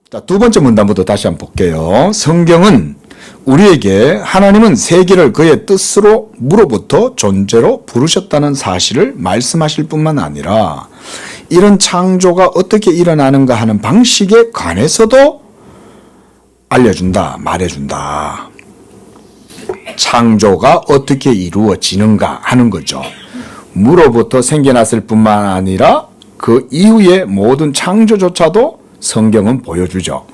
자, 두 번째 문단부터 다시 한번 볼게요. 성경은 우리에게 하나님은 세계를 그의 뜻으로 무로부터 존재로 부르셨다는 사실을 말씀하실 뿐만 아니라 이런 창조가 어떻게 일어나는가 하는 방식에 관해서도 알려준다, 말해준다. 창조가 어떻게 이루어지는가 하는 거죠. 무로부터 생겨났을 뿐만 아니라 그 이후의 모든 창조조차도 성경은 보여주죠.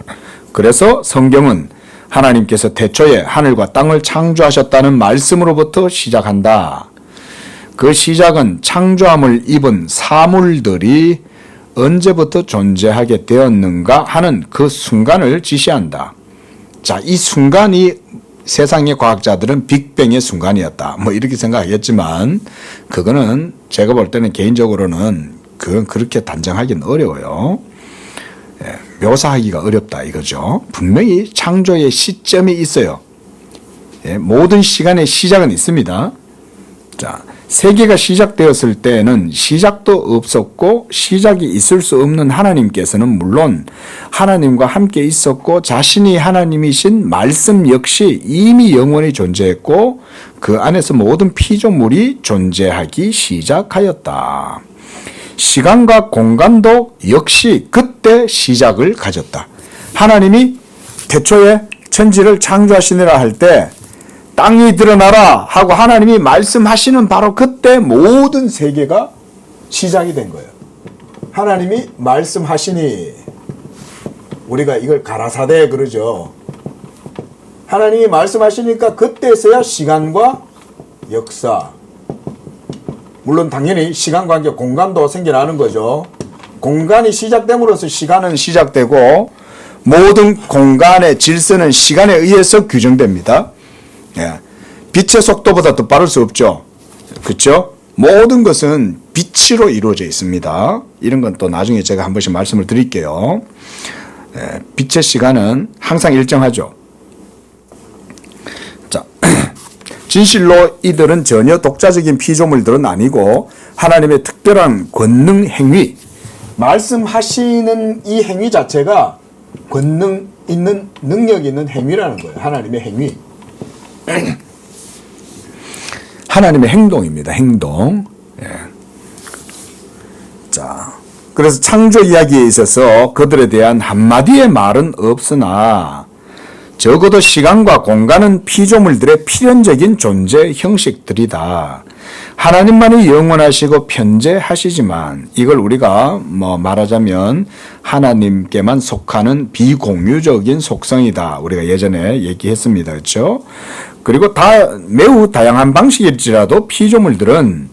그래서 성경은 하나님께서 태초에 하늘과 땅을 창조하셨다는 말씀으로부터 시작한다. 그 시작은 창조함을 입은 사물들이 언제부터 존재하게 되었는가 하는 그 순간을 지시한다. 자, 이 순간이 세상의 과학자들은 빅뱅의 순간이었다. 뭐 이렇게 생각하겠지만 그거는 제가 볼 때는 개인적으로는 그건 그렇게 단정하기는 어려워요. 묘사하기가 어렵다 이거죠. 분명히 창조의 시점이 있어요. 모든 시간의 시작은 있습니다. 자, 세계가 시작되었을 때는 시작도 없었고 시작이 있을 수 없는 하나님께서는 물론 하나님과 함께 있었고 자신이 하나님이신 말씀 역시 이미 영원히 존재했고 그 안에서 모든 피조물이 존재하기 시작하였다. 시간과 공간도 역시 그때 시작을 가졌다. 하나님이 태초에 천지를 창조하시느라 할 때 땅이 드러나라 하고 하나님이 말씀하시는 바로 그때 모든 세계가 시작이 된 거예요. 하나님이 말씀하시니 우리가 이걸 가라사대 그러죠. 하나님이 말씀하시니까 그때서야 시간과 역사, 물론 당연히 시간관계 공간도 생겨나는 거죠. 공간이 시작됨으로써 시간은 시작되고 모든 공간의 질서는 시간에 의해서 규정됩니다. 빛의 속도보다 더 빠를 수 없죠. 그렇죠? 모든 것은 빛으로 이루어져 있습니다. 이런 건 또 나중에 제가 한 번씩 말씀을 드릴게요. 빛의 시간은 항상 일정하죠. 자, 진실로 이들은 전혀 독자적인 피조물들은 아니고 하나님의 특별한 권능 행위, 말씀하시는 이 행위 자체가 권능 있는, 능력 있는 행위라는 거예요. 하나님의 행위. 하나님의 행동입니다. 행동. 자, 그래서 창조 이야기에 있어서 그들에 대한 한마디의 말은 없으나 적어도 시간과 공간은 피조물들의 필연적인 존재 형식들이다. 하나님만이 영원하시고 편재하시지만 이걸 우리가 말하자면 하나님께만 속하는 비공유적인 속성이다. 우리가 예전에 얘기했습니다. 그렇죠? 그리고 매우 다양한 방식일지라도 피조물들은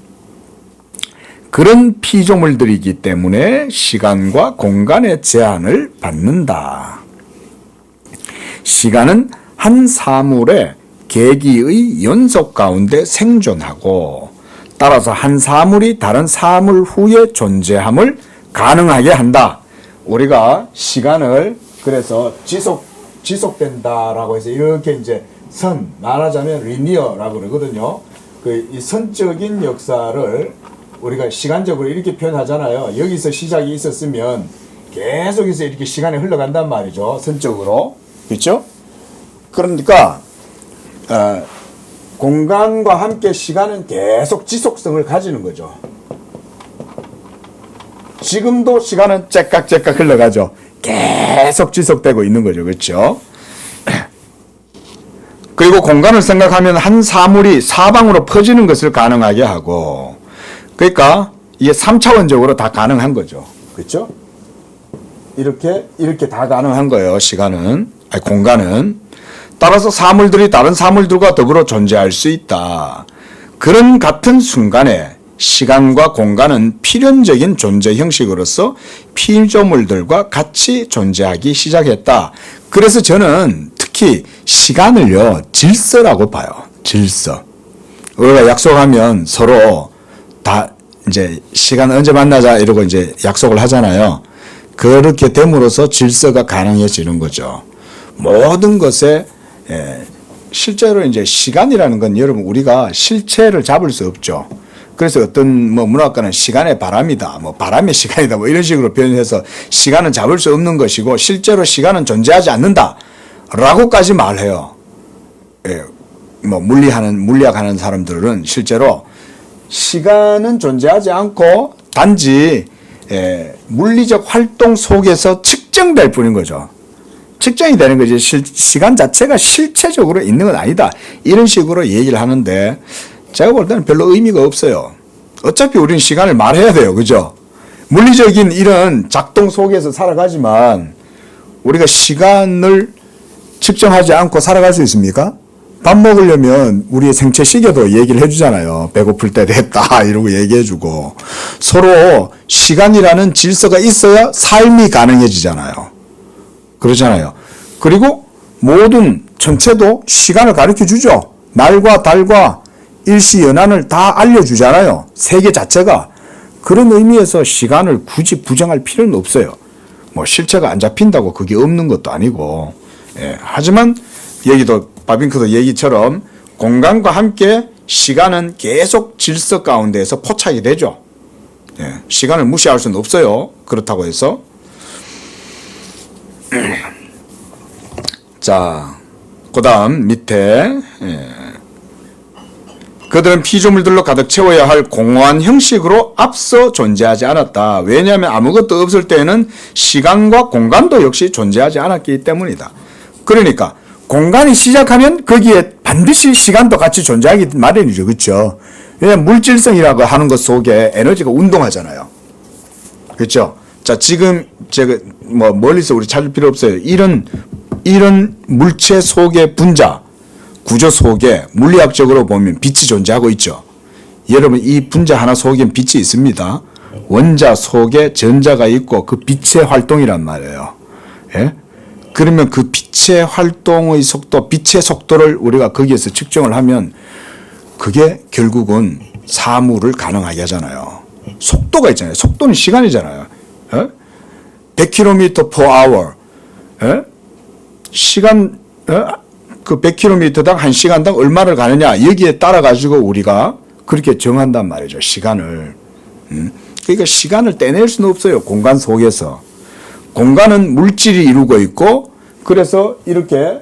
그런 피조물들이기 때문에 시간과 공간의 제한을 받는다. 시간은 한 사물의 계기의 연속 가운데 생존하고 따라서 한 사물이 다른 사물 후에 존재함을 가능하게 한다. 우리가 시간을 그래서 지속된다라고 해서 이렇게 이제 말하자면 리니어라고 그러거든요. 이 선적인 역사를 우리가 시간적으로 이렇게 표현하잖아요. 여기서 시작이 있었으면 계속해서 이렇게 시간이 흘러간단 말이죠. 선적으로. 그렇죠? 그러니까 공간과 함께 시간은 계속 지속성을 가지는 거죠. 지금도 시간은 째깍째깍 흘러가죠. 계속 지속되고 있는 거죠. 그렇죠? 그리고 공간을 생각하면 한 사물이 사방으로 퍼지는 것을 가능하게 하고, 그러니까 이게 3차원적으로 다 가능한 거죠. 그렇죠? 이렇게 다 가능한 거예요. 공간은. 따라서 사물들이 다른 사물들과 더불어 존재할 수 있다. 그런 같은 순간에 시간과 공간은 필연적인 존재 형식으로서 피조물들과 같이 존재하기 시작했다. 그래서 저는 특히 시간을요, 질서라고 봐요. 질서. 우리가 약속하면 서로 다 이제 시간 언제 만나자 이러고 이제 약속을 하잖아요. 그렇게 됨으로써 질서가 가능해지는 거죠. 모든 것에 실제로 이제 시간이라는 건 여러분 우리가 실체를 잡을 수 없죠. 그래서 어떤 뭐 문학가는 시간의 바람이다, 뭐 바람의 시간이다, 뭐 이런 식으로 표현해서 시간은 잡을 수 없는 것이고 실제로 시간은 존재하지 않는다라고까지 말해요. 예, 뭐 물리학하는 사람들은 실제로 시간은 존재하지 않고 단지 물리적 활동 속에서 측정될 뿐인 거죠. 측정이 되는 거지 시간 자체가 실체적으로 있는 건 아니다. 이런 식으로 얘기를 하는데 제가 볼 때는 별로 의미가 없어요. 어차피 우리는 시간을 말해야 돼요. 그죠? 물리적인 이런 작동 속에서 살아가지만 우리가 시간을 측정하지 않고 살아갈 수 있습니까? 밥 먹으려면 우리의 생체 시계도 얘기를 해주잖아요. 배고플 때 됐다 이러고 얘기해주고 서로 시간이라는 질서가 있어야 삶이 가능해지잖아요. 그러잖아요. 그리고 모든 전체도 시간을 가르쳐 주죠. 날과 달과 일시 연한을 다 알려주잖아요. 세계 자체가. 그런 의미에서 시간을 굳이 부정할 필요는 없어요. 뭐 실체가 안 잡힌다고 그게 없는 것도 아니고. 예. 하지만 여기도 바빙크도 얘기처럼 공간과 함께 시간은 계속 질서 가운데에서 포착이 되죠. 예. 시간을 무시할 수는 없어요. 그렇다고 해서. 자, 그 다음 밑에 그들은 피조물들로 가득 채워야 할 공허한 형식으로 앞서 존재하지 않았다. 왜냐하면 아무것도 없을 때에는 시간과 공간도 역시 존재하지 않았기 때문이다. 그러니까 공간이 시작하면 거기에 반드시 시간도 같이 존재하기 마련이죠. 그렇죠? 왜냐하면 물질성이라고 하는 것 속에 에너지가 운동하잖아요. 그렇죠? 자, 지금 제가 뭐 멀리서 우리 찾을 필요 없어요. 이런 물체 속의 분자 구조 속에 물리학적으로 보면 빛이 존재하고 있죠. 여러분 이 분자 하나 속엔 빛이 있습니다. 원자 속에 전자가 있고 그 빛의 활동이란 말이에요. 예? 그러면 그 빛의 활동의 속도, 빛의 속도를 우리가 거기에서 측정을 하면 그게 결국은 사물을 가능하게 하잖아요. 속도가 있잖아요. 속도는 시간이잖아요. 예? 100km per hour. 예? 시간, 그 100km당 1시간당 얼마를 가느냐, 여기에 따라 가지고 우리가 그렇게 정한단 말이죠. 시간을. 그러니까 시간을 떼낼 수는 없어요. 공간 속에서. 공간은 물질이 이루고 있고, 그래서 이렇게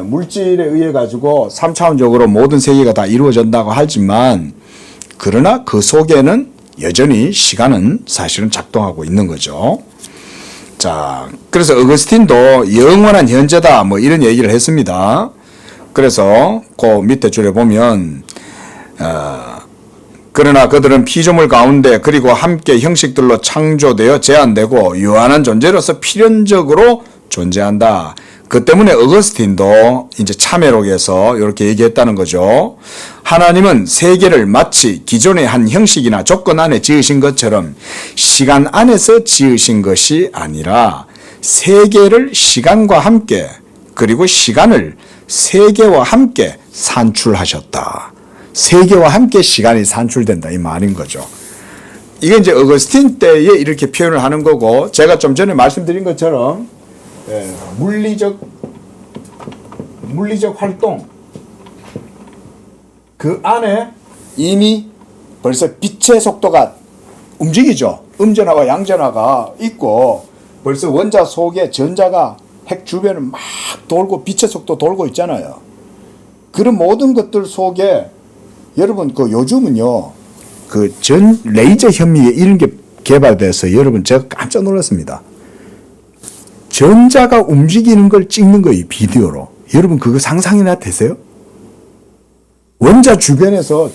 물질에 의해 가지고 3차원적으로 모든 세계가 다 이루어진다고 하지만, 그러나 그 속에는 여전히 시간은 사실은 작동하고 있는 거죠. 자, 그래서 어거스틴도 영원한 현재다 뭐 이런 얘기를 했습니다. 그래서 그 밑에 줄에 보면 그러나 그들은 피조물 가운데 그리고 함께 형식들로 창조되어 제한되고 유한한 존재로서 필연적으로 존재한다. 그 때문에 어거스틴도 이제 참회록에서 이렇게 얘기했다는 거죠. 하나님은 세계를 마치 기존의 한 형식이나 조건 안에 지으신 것처럼 시간 안에서 지으신 것이 아니라 세계를 시간과 함께 그리고 시간을 세계와 함께 산출하셨다. 세계와 함께 시간이 산출된다 이 말인 거죠. 이게 이제 어거스틴 때에 이렇게 표현을 하는 거고 제가 좀 전에 말씀드린 것처럼 물리적 활동 그 안에 이미 벌써 빛의 속도가 움직이죠. 음전하고 양전하가 있고 벌써 원자 속에 전자가 핵 주변을 막 돌고 빛의 속도 돌고 있잖아요. 그런 모든 것들 속에 여러분 그 요즘은요 그 전 레이저 현미에 이런 게 개발돼서 여러분 제가 깜짝 놀랐습니다. 전자가 움직이는 걸 찍는 거예요, 비디오로. 여러분 그거 상상이나 되세요? 원자 주변에서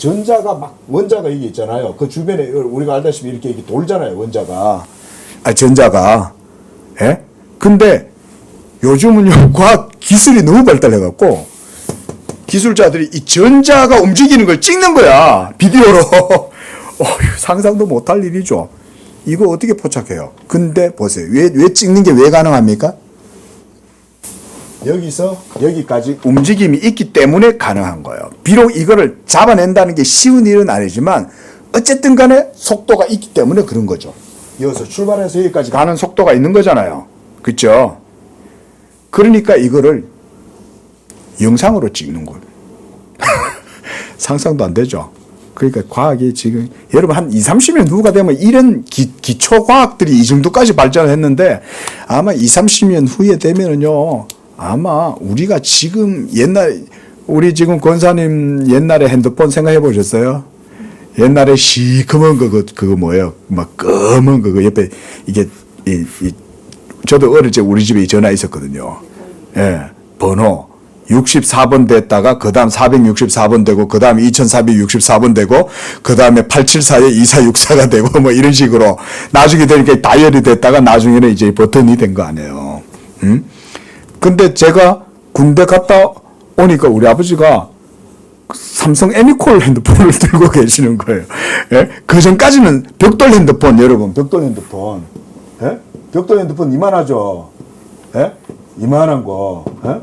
원자가 이게 있잖아요. 그 주변에 우리가 알다시피 이렇게 돌잖아요, 원자가. 전자가. 예? 근데 요즘은요, 과학 기술이 너무 발달해갖고, 기술자들이 이 전자가 움직이는 걸 찍는 거야, 비디오로. 상상도 못할 일이죠. 이거 어떻게 포착해요? 근데 보세요. 왜 찍는 게 왜 가능합니까? 여기서 여기까지 움직임이 있기 때문에 가능한 거예요. 비록 이거를 잡아낸다는 게 쉬운 일은 아니지만 어쨌든 간에 속도가 있기 때문에 그런 거죠. 여기서 출발해서 여기까지 가는 속도가 있는 거잖아요. 그렇죠? 그러니까 이거를 영상으로 찍는 거예요. 상상도 안 되죠. 그러니까 과학이 지금 여러분 한 20, 30년 후가 되면 이런 기초 과학들이 이 정도까지 발전했는데 아마 20, 30년 후에 되면은요 아마 우리가 지금 우리 지금 권사님 옛날에 핸드폰 생각해 보셨어요? 옛날에 시커먼 그거 뭐예요? 막 검은 그거 옆에 이게 저도 어릴 때 우리 집에 전화 있었거든요. 예, 번호 64번 됐다가 그 다음 464번 되고 그 다음 2464번 되고 그 다음에 874에 2464가 되고 뭐 이런 식으로 나중에 되니까 다이얼이 됐다가 나중에는 이제 버튼이 된 거 아니에요. 근데 제가 군대 갔다 오니까 우리 아버지가 삼성 애니콜 핸드폰을 들고 계시는 거예요. 예? 그 전까지는 벽돌 핸드폰, 여러분, 벽돌 핸드폰. 예? 벽돌 핸드폰 이만하죠? 예? 이만한 거. 예?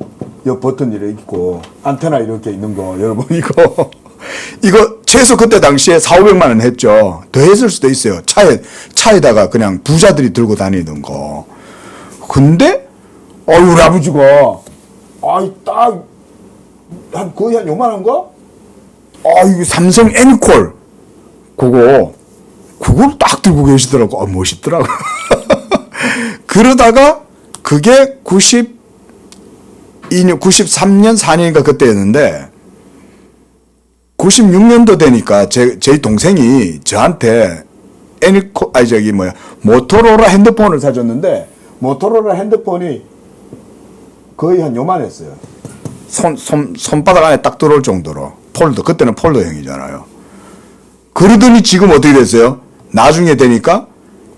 옆 버튼 이렇게 있고, 안테나 이렇게 있는 거, 여러분, 이거 최소 그때 당시에 4,500만 원 했죠. 더 했을 수도 있어요. 차에다가 그냥 부자들이 들고 다니는 거. 근데, 우리 아버지가, 거의 한 요만한 거? 이거 삼성 애니콜. 그걸 딱 들고 계시더라고. 멋있더라고. 그러다가, 그게 93년, 4년인가 그때였는데, 96년도 되니까 저희 동생이 저한테 모토로라 핸드폰을 사줬는데, 모토로라 핸드폰이 거의 한 요만했어요. 손바닥 안에 딱 들어올 정도로. 그때는 폴더형이잖아요. 그러더니 지금 어떻게 됐어요? 나중에 되니까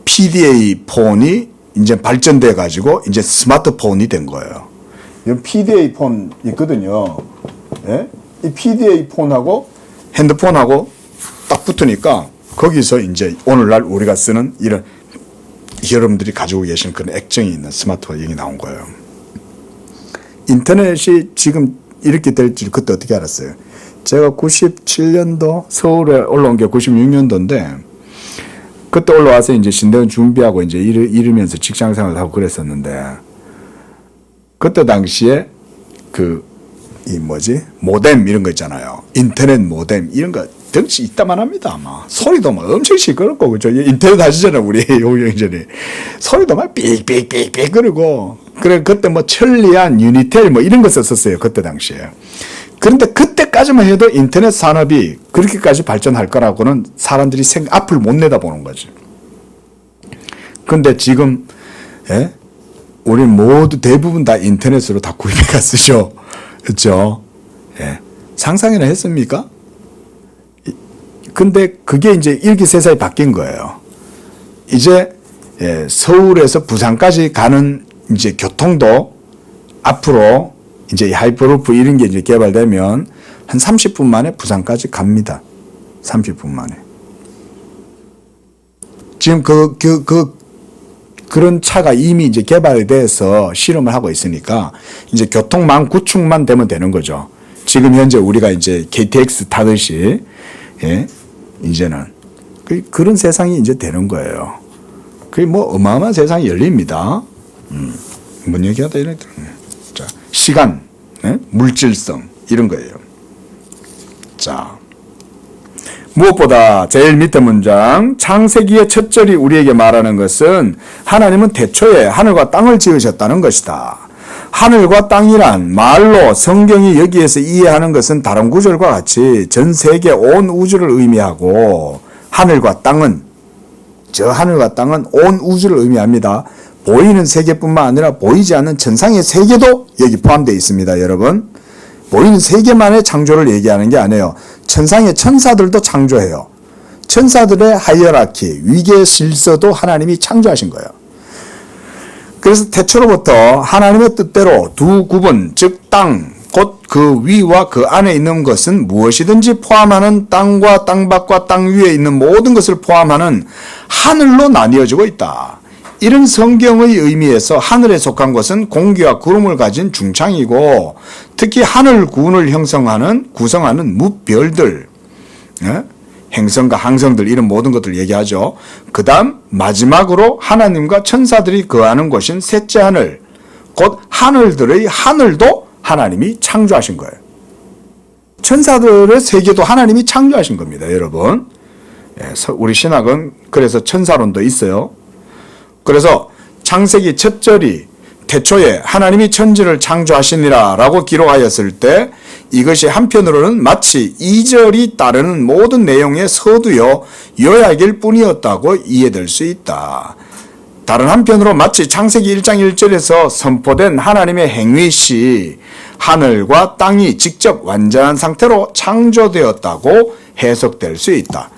PDA 폰이 이제 발전돼 가지고 이제 스마트폰이 된 거예요. 이 PDA 폰 있거든요. 예? 이 PDA 폰하고 핸드폰하고 딱 붙으니까 거기서 이제 오늘날 우리가 쓰는 이런 여러분들이 가지고 계신 그런 액정이 있는 스마트폰이 나온 거예요. 인터넷이 지금 이렇게 될 줄 그때 어떻게 알았어요? 제가 97년도 서울에 올라온 게 96년도인데 그때 올라와서 이제 신대원 준비하고 이제 이러면서 직장 생활을 하고 그랬었는데 그때 당시에 모뎀 이런 거 있잖아요. 인터넷 모뎀 이런 거 덩치 있다만 합니다, 아마. 소리도 막 엄청 시끄럽고, 그죠? 인터넷 하시잖아요, 우리 호경전이. 소리도 막 삑삑삑삑 그러고. 그래, 그때 뭐 천리안, 유니텔 뭐 이런 거 썼었어요, 그때 당시에. 그런데 그때까지만 해도 인터넷 산업이 그렇게까지 발전할 거라고는 사람들이 앞을 못 내다보는 거지. 근데 지금, 예? 우리 모두 대부분 다 인터넷으로 다 구입해가 쓰죠. 그렇죠? 예. 상상이나 했습니까? 근데 그게 이제 일기세상이 바뀐 거예요. 이제 서울에서 부산까지 가는 이제 교통도 앞으로 이제 하이퍼루프 이런 게 이제 개발되면 한 30분 만에 부산까지 갑니다. 30분 만에. 지금 그런 차가 이미 이제 개발이 돼서 실험을 하고 있으니까 이제 교통망 구축만 되면 되는 거죠. 지금 현재 우리가 이제 KTX 타듯이, 예, 이제는. 그런 세상이 이제 되는 거예요. 그게 뭐 어마어마한 세상이 열립니다. 뭔 얘기하다 이랬더니. 자, 시간, 예? 물질성, 이런 거예요. 자. 무엇보다 제일 밑에 문장 창세기의 첫 절이 우리에게 말하는 것은 하나님은 태초에 하늘과 땅을 지으셨다는 것이다. 하늘과 땅이란 말로 성경이 여기에서 이해하는 것은 다른 구절과 같이 전 세계 온 우주를 의미하고 하늘과 땅은 온 우주를 의미합니다. 보이는 세계뿐만 아니라 보이지 않는 천상의 세계도 여기 포함되어 있습니다. 여러분, 보이는 세계만의 창조를 얘기하는 게 아니에요. 천상의 천사들도 창조해요. 천사들의 하이어라키, 위계 질서도 하나님이 창조하신 거예요. 그래서 태초로부터 하나님의 뜻대로 두 구분, 즉 땅, 곧 그 위와 그 안에 있는 것은 무엇이든지 포함하는 땅과 땅밖과 땅 위에 있는 모든 것을 포함하는 하늘로 나뉘어지고 있다. 이런 성경의 의미에서 하늘에 속한 것은 공기와 구름을 가진 중창이고 특히 하늘군을 구성하는 무별들, 행성과 항성들 이런 모든 것들을 얘기하죠. 그 다음 마지막으로 하나님과 천사들이 거하는 곳인 셋째 하늘, 곧 하늘들의 하늘도 하나님이 창조하신 거예요. 천사들의 세계도 하나님이 창조하신 겁니다, 여러분. 우리 신학은 그래서 천사론도 있어요. 그래서 창세기 첫 절이 태초에 하나님이 천지를 창조하시니라 라고 기록하였을 때 이것이 한편으로는 마치 2절이 따르는 모든 내용의 서두요 요약일 뿐이었다고 이해될 수 있다. 다른 한편으로 마치 창세기 1장 1절에서 선포된 하나님의 행위시 하늘과 땅이 직접 완전한 상태로 창조되었다고 해석될 수 있다.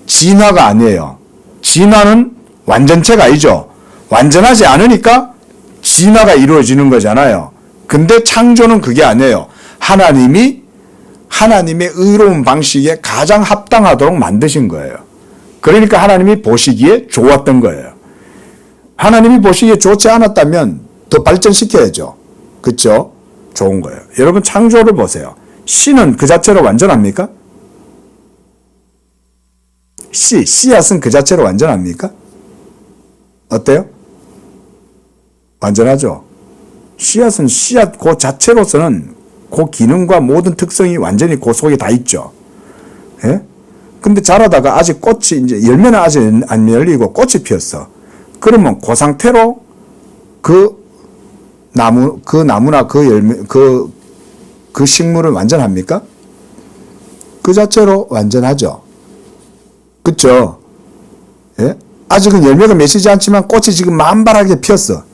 진화가 아니에요. 진화는 완전체가 아니죠. 완전하지 않으니까 진화가 이루어지는 거잖아요. 근데 창조는 그게 아니에요. 하나님이 하나님의 의로운 방식에 가장 합당하도록 만드신 거예요. 그러니까 하나님이 보시기에 좋았던 거예요. 하나님이 보시기에 좋지 않았다면 더 발전시켜야죠. 그렇죠? 좋은 거예요. 여러분 창조를 보세요. 씨는 그 자체로 완전합니까? 씨앗은 그 자체로 완전합니까? 어때요? 완전하죠. 씨앗은 씨앗 그 자체로서는 그 기능과 모든 특성이 완전히 그 속에 다 있죠. 예? 근데 자라다가 아직 꽃이 이제 열매는 아직 안 열리고 꽃이 피었어. 그러면 그 상태로 그 나무나 그 열매 그 식물은 완전합니까? 그 자체로 완전하죠. 그렇죠? 예? 아직은 열매가 맺히지 않지만 꽃이 지금 만발하게 피었어.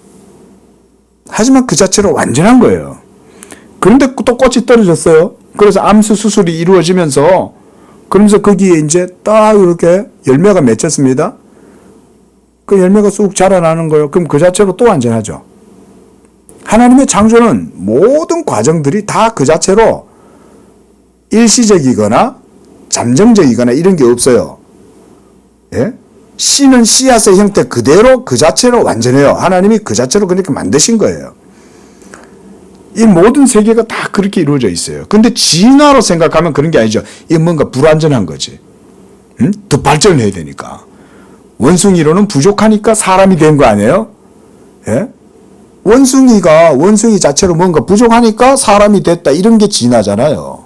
하지만 그 자체로 완전한 거예요. 그런데 또 꽃이 떨어졌어요. 그래서 암수 수술이 이루어지면서 그러면서 거기에 이제 딱 이렇게 열매가 맺혔습니다. 그 열매가 쑥 자라나는 거예요. 그럼 그 자체로 또 완전하죠. 하나님의 창조는 모든 과정들이 다 그 자체로 일시적이거나 잠정적이거나 이런 게 없어요. 예? 씨는 씨앗의 형태 그대로 그 자체로 완전해요. 하나님이 그 자체로 그렇게 만드신 거예요. 이 모든 세계가 다 그렇게 이루어져 있어요. 근데 진화로 생각하면 그런 게 아니죠. 이게 뭔가 불완전한 거지. 응? 더 발전해야 되니까. 원숭이로는 부족하니까 사람이 된 거 아니에요? 예? 원숭이 자체로 뭔가 부족하니까 사람이 됐다. 이런 게 진화잖아요.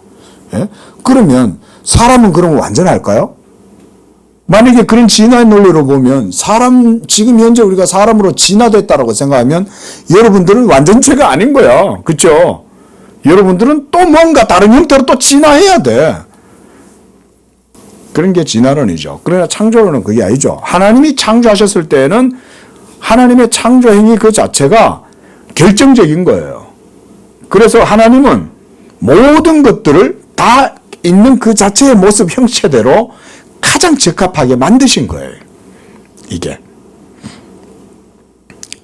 예? 그러면 사람은 그러면 완전할까요? 만약에 그런 진화의 논리로 보면 지금 현재 우리가 사람으로 진화됐다라고 생각하면 여러분들은 완전체가 아닌 거야. 그렇죠? 여러분들은 또 뭔가 다른 형태로 또 진화해야 돼. 그런 게 진화론이죠. 그러나 창조론은 그게 아니죠. 하나님이 창조하셨을 때는 하나님의 창조 행위 그 자체가 결정적인 거예요. 그래서 하나님은 모든 것들을 다 있는 그 자체의 모습 형체대로 가장 적합하게 만드신 거예요. 이게.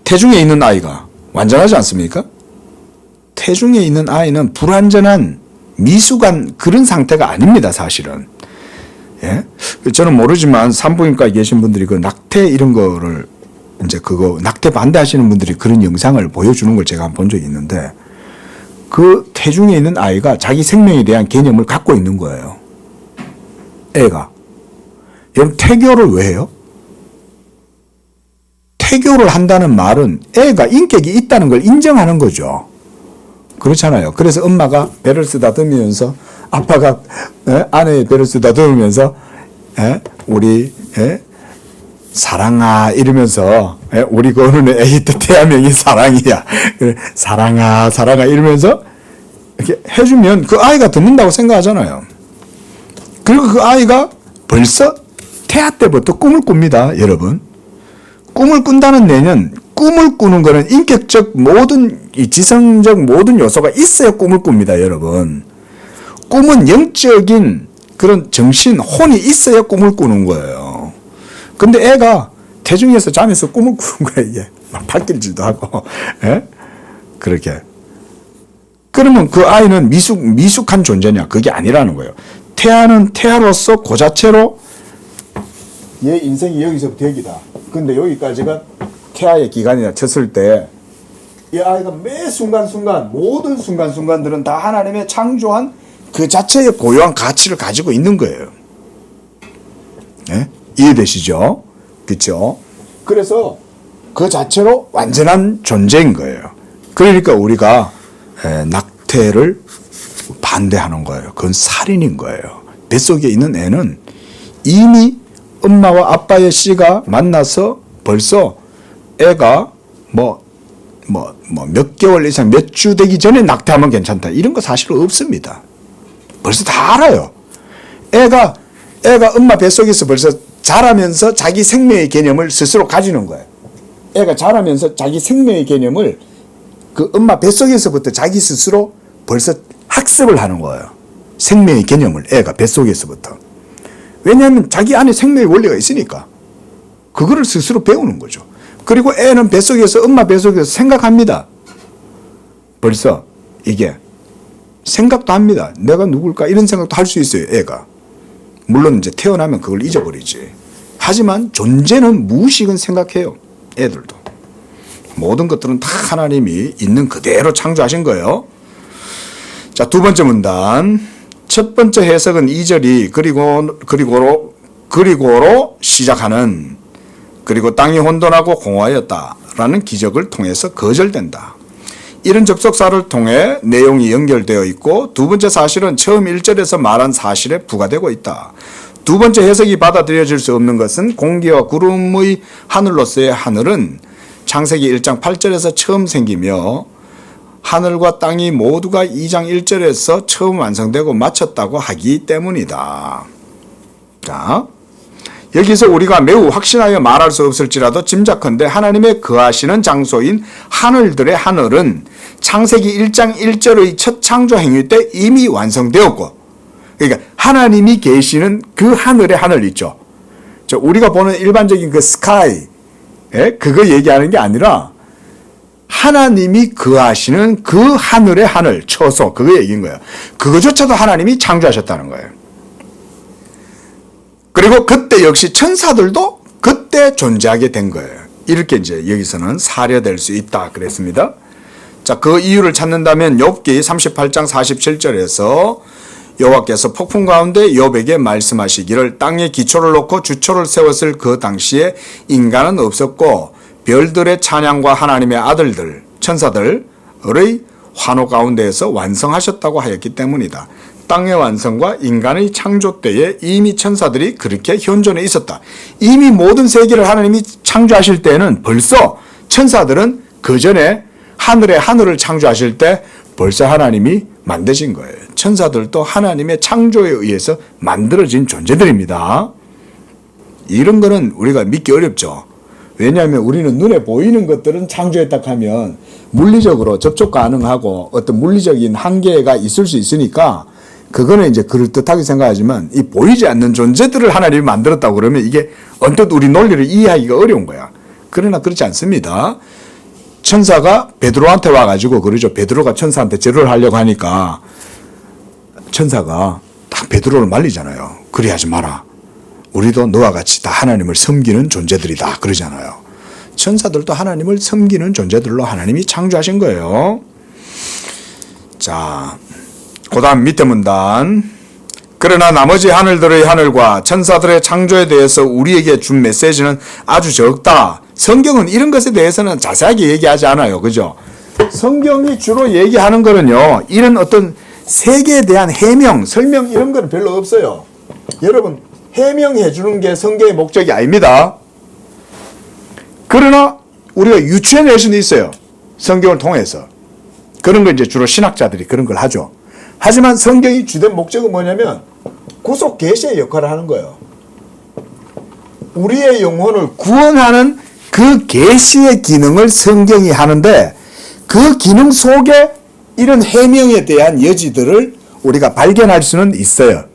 태중에 있는 아이가 완전하지 않습니까? 태중에 있는 아이는 불완전한 미숙한 그런 상태가 아닙니다, 사실은. 예? 저는 모르지만 산부인과에 계신 분들이 그 낙태 이런 거를 이제 낙태 반대하시는 분들이 그런 영상을 보여주는 걸 제가 본 적이 있는데 그 태중에 있는 아이가 자기 생명에 대한 개념을 갖고 있는 거예요. 애가. 여러분 태교를 왜 해요? 태교를 한다는 말은 애가 인격이 있다는 걸 인정하는 거죠. 그렇잖아요. 그래서 엄마가 배를 쓰다듬으면서 아빠가 아내의 배를 쓰다듬으면서 우리 사랑아 이러면서 우리 그 어느 애기 때 태아명이 사랑이야. 사랑아 이러면서 이렇게 해주면 그 아이가 듣는다고 생각하잖아요. 그리고 그 아이가 벌써 태아 때부터 꿈을 꿉니다, 여러분. 꿈을 꾼다는 내는 꿈을 꾸는 거는 인격적 모든 지성적 모든 요소가 있어야 꿈을 꿉니다, 여러분. 꿈은 영적인 그런 정신, 혼이 있어야 꿈을 꾸는 거예요. 근데 애가 태중에서 잠에서 꿈을 꾸는 거야, 이게. 막 바뀔지도 하고, 예? 그렇게. 그러면 그 아이는 미숙한 존재냐? 그게 아니라는 거예요. 태아는 태아로서 그 자체로 얘 인생이 여기서부터 여기다. 근데 여기까지가 태아의 기간이라 쳤을 때 이 아이가 매 순간순간 모든 순간순간들은 다 하나님의 창조한 그 자체의 고유한 가치를 가지고 있는 거예요. 네? 이해되시죠? 그렇죠? 그래서 그 자체로 완전한 존재인 거예요. 그러니까 우리가 낙태를 반대하는 거예요. 그건 살인인 거예요. 뱃속에 있는 애는 이미 엄마와 아빠의 씨가 만나서 벌써 애가 몇 개월 이상 몇 주 되기 전에 낙태하면 괜찮다. 이런 거 사실 없습니다. 벌써 다 알아요. 애가 엄마 뱃속에서 벌써 자라면서 자기 생명의 개념을 스스로 가지는 거예요. 애가 자라면서 자기 생명의 개념을 그 엄마 뱃속에서부터 자기 스스로 벌써 학습을 하는 거예요. 생명의 개념을 애가 뱃속에서부터. 왜냐하면 자기 안에 생명의 원리가 있으니까. 그거를 스스로 배우는 거죠. 그리고 애는 뱃속에서 엄마 뱃속에서 생각합니다. 벌써 이게 생각도 합니다. 내가 누굴까 이런 생각도 할 수 있어요. 애가. 물론 이제 태어나면 그걸 잊어버리지. 하지만 존재는 무의식은 생각해요. 애들도. 모든 것들은 다 하나님이 있는 그대로 창조하신 거예요. 자, 두 번째 문단. 첫 번째 해석은 2절이 그리고로 시작하는 그리고 땅이 혼돈하고 공허하였다라는 기적을 통해서 거절된다. 이런 접속사를 통해 내용이 연결되어 있고 두 번째 사실은 처음 1절에서 말한 사실에 부과되고 있다. 두 번째 해석이 받아들여질 수 없는 것은 공기와 구름의 하늘로서의 하늘은 창세기 1장 8절에서 처음 생기며 하늘과 땅이 모두가 2장 1절에서 처음 완성되고 마쳤다고 하기 때문이다. 자, 여기서 우리가 매우 확신하여 말할 수 없을지라도 짐작컨대 하나님의 거하시는 장소인 하늘들의 하늘은 창세기 1장 1절의 첫 창조 행위 때 이미 완성되었고, 그러니까 하나님이 계시는 그 하늘의 하늘 있죠. 우리가 보는 일반적인 그 스카이, 그거 얘기하는 게 아니라 하나님이 거하시는 그 하늘의 하늘, 처소, 그거 얘기인 거예요. 그거조차도 하나님이 창조하셨다는 거예요. 그리고 그때 역시 천사들도 그때 존재하게 된 거예요. 이렇게 이제 여기서는 사려될 수 있다 그랬습니다. 자, 그 이유를 찾는다면 욥기 38장 47절에서 여호와께서 폭풍 가운데 욥에게 말씀하시기를 땅에 기초를 놓고 주초를 세웠을 그 당시에 인간은 없었고 별들의 찬양과 하나님의 아들들, 천사들의 환호 가운데에서 완성하셨다고 하였기 때문이다. 땅의 완성과 인간의 창조 때에 이미 천사들이 그렇게 현존해 있었다. 이미 모든 세계를 하나님이 창조하실 때는 벌써 천사들은 그 전에 하늘의 하늘을 창조하실 때 벌써 하나님이 만드신 거예요. 천사들도 하나님의 창조에 의해서 만들어진 존재들입니다. 이런 거는 우리가 믿기 어렵죠. 왜냐하면 우리는 눈에 보이는 것들은 창조했다 하면 물리적으로 접촉 가능하고 어떤 물리적인 한계가 있을 수 있으니까 그거는 이제 그럴듯하게 생각하지만 이 보이지 않는 존재들을 하나님이 만들었다고 그러면 이게 언뜻 우리 논리를 이해하기가 어려운 거야. 그러나 그렇지 않습니다. 천사가 베드로한테 와가지고 그러죠. 베드로가 천사한테 절을 하려고 하니까 천사가 딱 베드로를 말리잖아요. 그리 하지 마라. 우리도 너와 같이 다 하나님을 섬기는 존재들이다 그러잖아요. 천사들도 하나님을 섬기는 존재들로 하나님이 창조하신 거예요. 자, 그 다음 밑에 문단. 그러나 나머지 하늘들의 하늘과 천사들의 창조에 대해서 우리에게 준 메시지는 아주 적다. 성경은 이런 것에 대해서는 자세하게 얘기하지 않아요. 그죠? 성경이 주로 얘기하는 거는요, 이런 어떤 세계에 대한 해명, 설명 이런 거는 별로 없어요. 여러분, 해명해 주는 게 성경의 목적이 아닙니다. 그러나 우리가 유추해낼 수는 있어요. 성경을 통해서. 그런 거 이제 주로 신학자들이 그런 걸 하죠. 하지만 성경이 주된 목적은 뭐냐면 구속 계시의 역할을 하는 거예요. 우리의 영혼을 구원하는 그 계시의 기능을 성경이 하는데 그 기능 속에 이런 해명에 대한 여지들을 우리가 발견할 수는 있어요.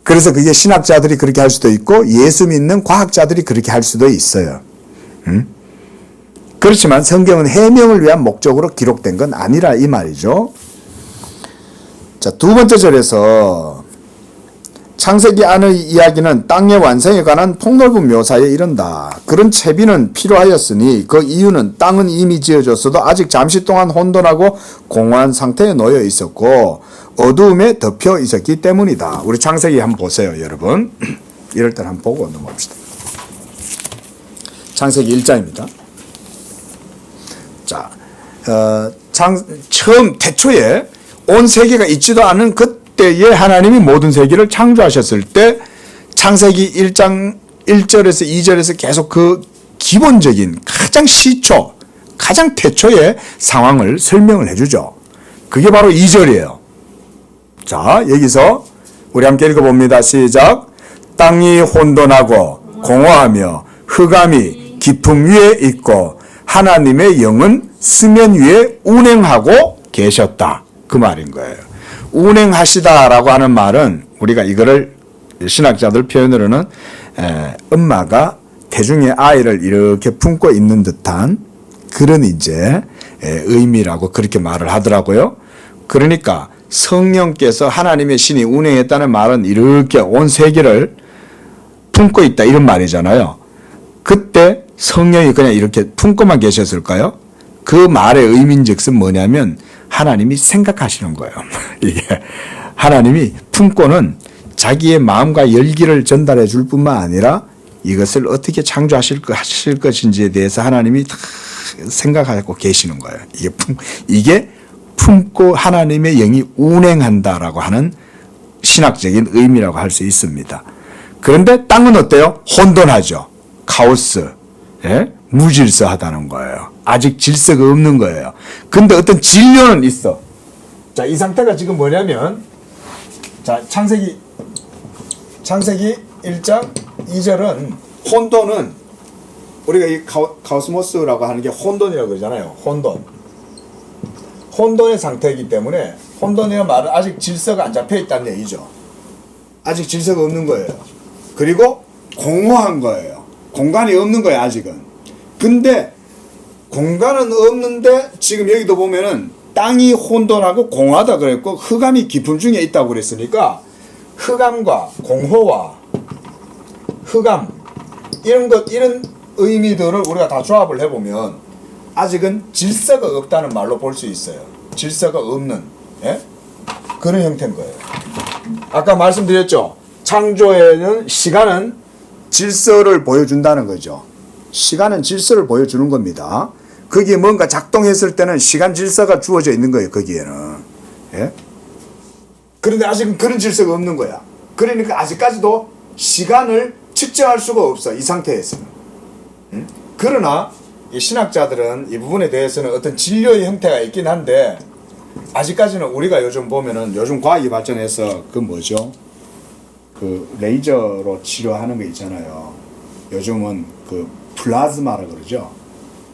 그래서 그게 신학자들이 그렇게 할 수도 있고 예수 믿는 과학자들이 그렇게 할 수도 있어요. 그렇지만 성경은 해명을 위한 목적으로 기록된 건 아니라 이 말이죠. 자, 두 번째 절에서 창세기 안의 이야기는 땅의 완성에 관한 폭넓은 묘사에 이른다. 그런 채비는 필요하였으니 그 이유는 땅은 이미 지어졌어도 아직 잠시 동안 혼돈하고 공허한 상태에 놓여 있었고 어두움에 덮여 있었기 때문이다. 우리 창세기 한번 보세요, 여러분. 이럴 때 한번 보고 넘어갑시다. 창세기 1장입니다. 자, 처음 태초에 온 세계가 있지도 않은 그때에 하나님이 모든 세계를 창조하셨을 때 창세기 1장 1절에서 2절에서 계속 그 기본적인 가장 시초, 가장 태초의 상황을 설명을 해주죠. 그게 바로 2절이에요. 자, 여기서 우리 함께 읽어봅니다. 시작. 땅이 혼돈하고 공허하며 흑암이 깊음 위에 있고 하나님의 영은 수면 위에 운행하고 계셨다. 그 말인 거예요. 운행하시다라고 하는 말은 우리가 이거를 신학자들 표현으로는 엄마가 태중의 아이를 이렇게 품고 있는 듯한 그런 이제 의미라고 그렇게 말을 하더라고요. 그러니까 성령께서 하나님의 신이 운행했다는 말은 이렇게 온 세계를 품고 있다 이런 말이잖아요. 그때 성령이 그냥 이렇게 품고만 계셨을까요? 그 말의 의미인즉슨 뭐냐면 하나님이 생각하시는 거예요. 이게 하나님이 품고는 자기의 마음과 열기를 전달해 줄 뿐만 아니라 이것을 어떻게 창조하실 것인지에 대해서 하나님이 다 생각하고 계시는 거예요. 이게 품고 하나님의 영이 운행한다라고 하는 신학적인 의미라고 할 수 있습니다. 그런데 땅은 어때요? 혼돈하죠. 카오스, 무질서하다는 거예요. 아직 질서가 없는 거예요. 근데 어떤 진료는 있어. 자, 이 상태가 지금 뭐냐면, 자, 창세기 1장 2절은 혼돈은 우리가 이 카오스모스라고 하는 게 혼돈이라고 그러잖아요. 혼돈의 상태이기 때문에 혼돈이라는 말은 아직 질서가 안 잡혀 있다는 얘기죠. 아직 질서가 없는 거예요. 그리고 공허한 거예요. 공간이 없는 거예요, 아직은. 근데 공간은 없는데 지금 여기도 보면은 땅이 혼돈하고 공허하다 그랬고 흑암이 깊음 중에 있다고 그랬으니까 흑암과 공허와 흑암 이런 의미들을 우리가 다 조합을 해보면 아직은 질서가 없다는 말로 볼 수 있어요. 질서가 없는 그런 형태인 거예요. 아까 말씀드렸죠. 창조에는 시간은 질서를 보여준다는 거죠. 시간은 질서를 보여주는 겁니다. 거기에 뭔가 작동했을 때는 시간 질서가 주어져 있는 거예요. 거기에는. 그런데 아직은 그런 질서가 없는 거야. 그러니까 아직까지도 시간을 측정할 수가 없어. 이 상태에서는. 그러나 이 신학자들은 이 부분에 대해서는 어떤 진료의 형태가 있긴 한데 아직까지는 우리가 요즘 보면은 요즘 과학이 발전해서 그 뭐죠? 그 레이저로 치료하는 거 있잖아요. 요즘은 그 플라즈마라 그러죠.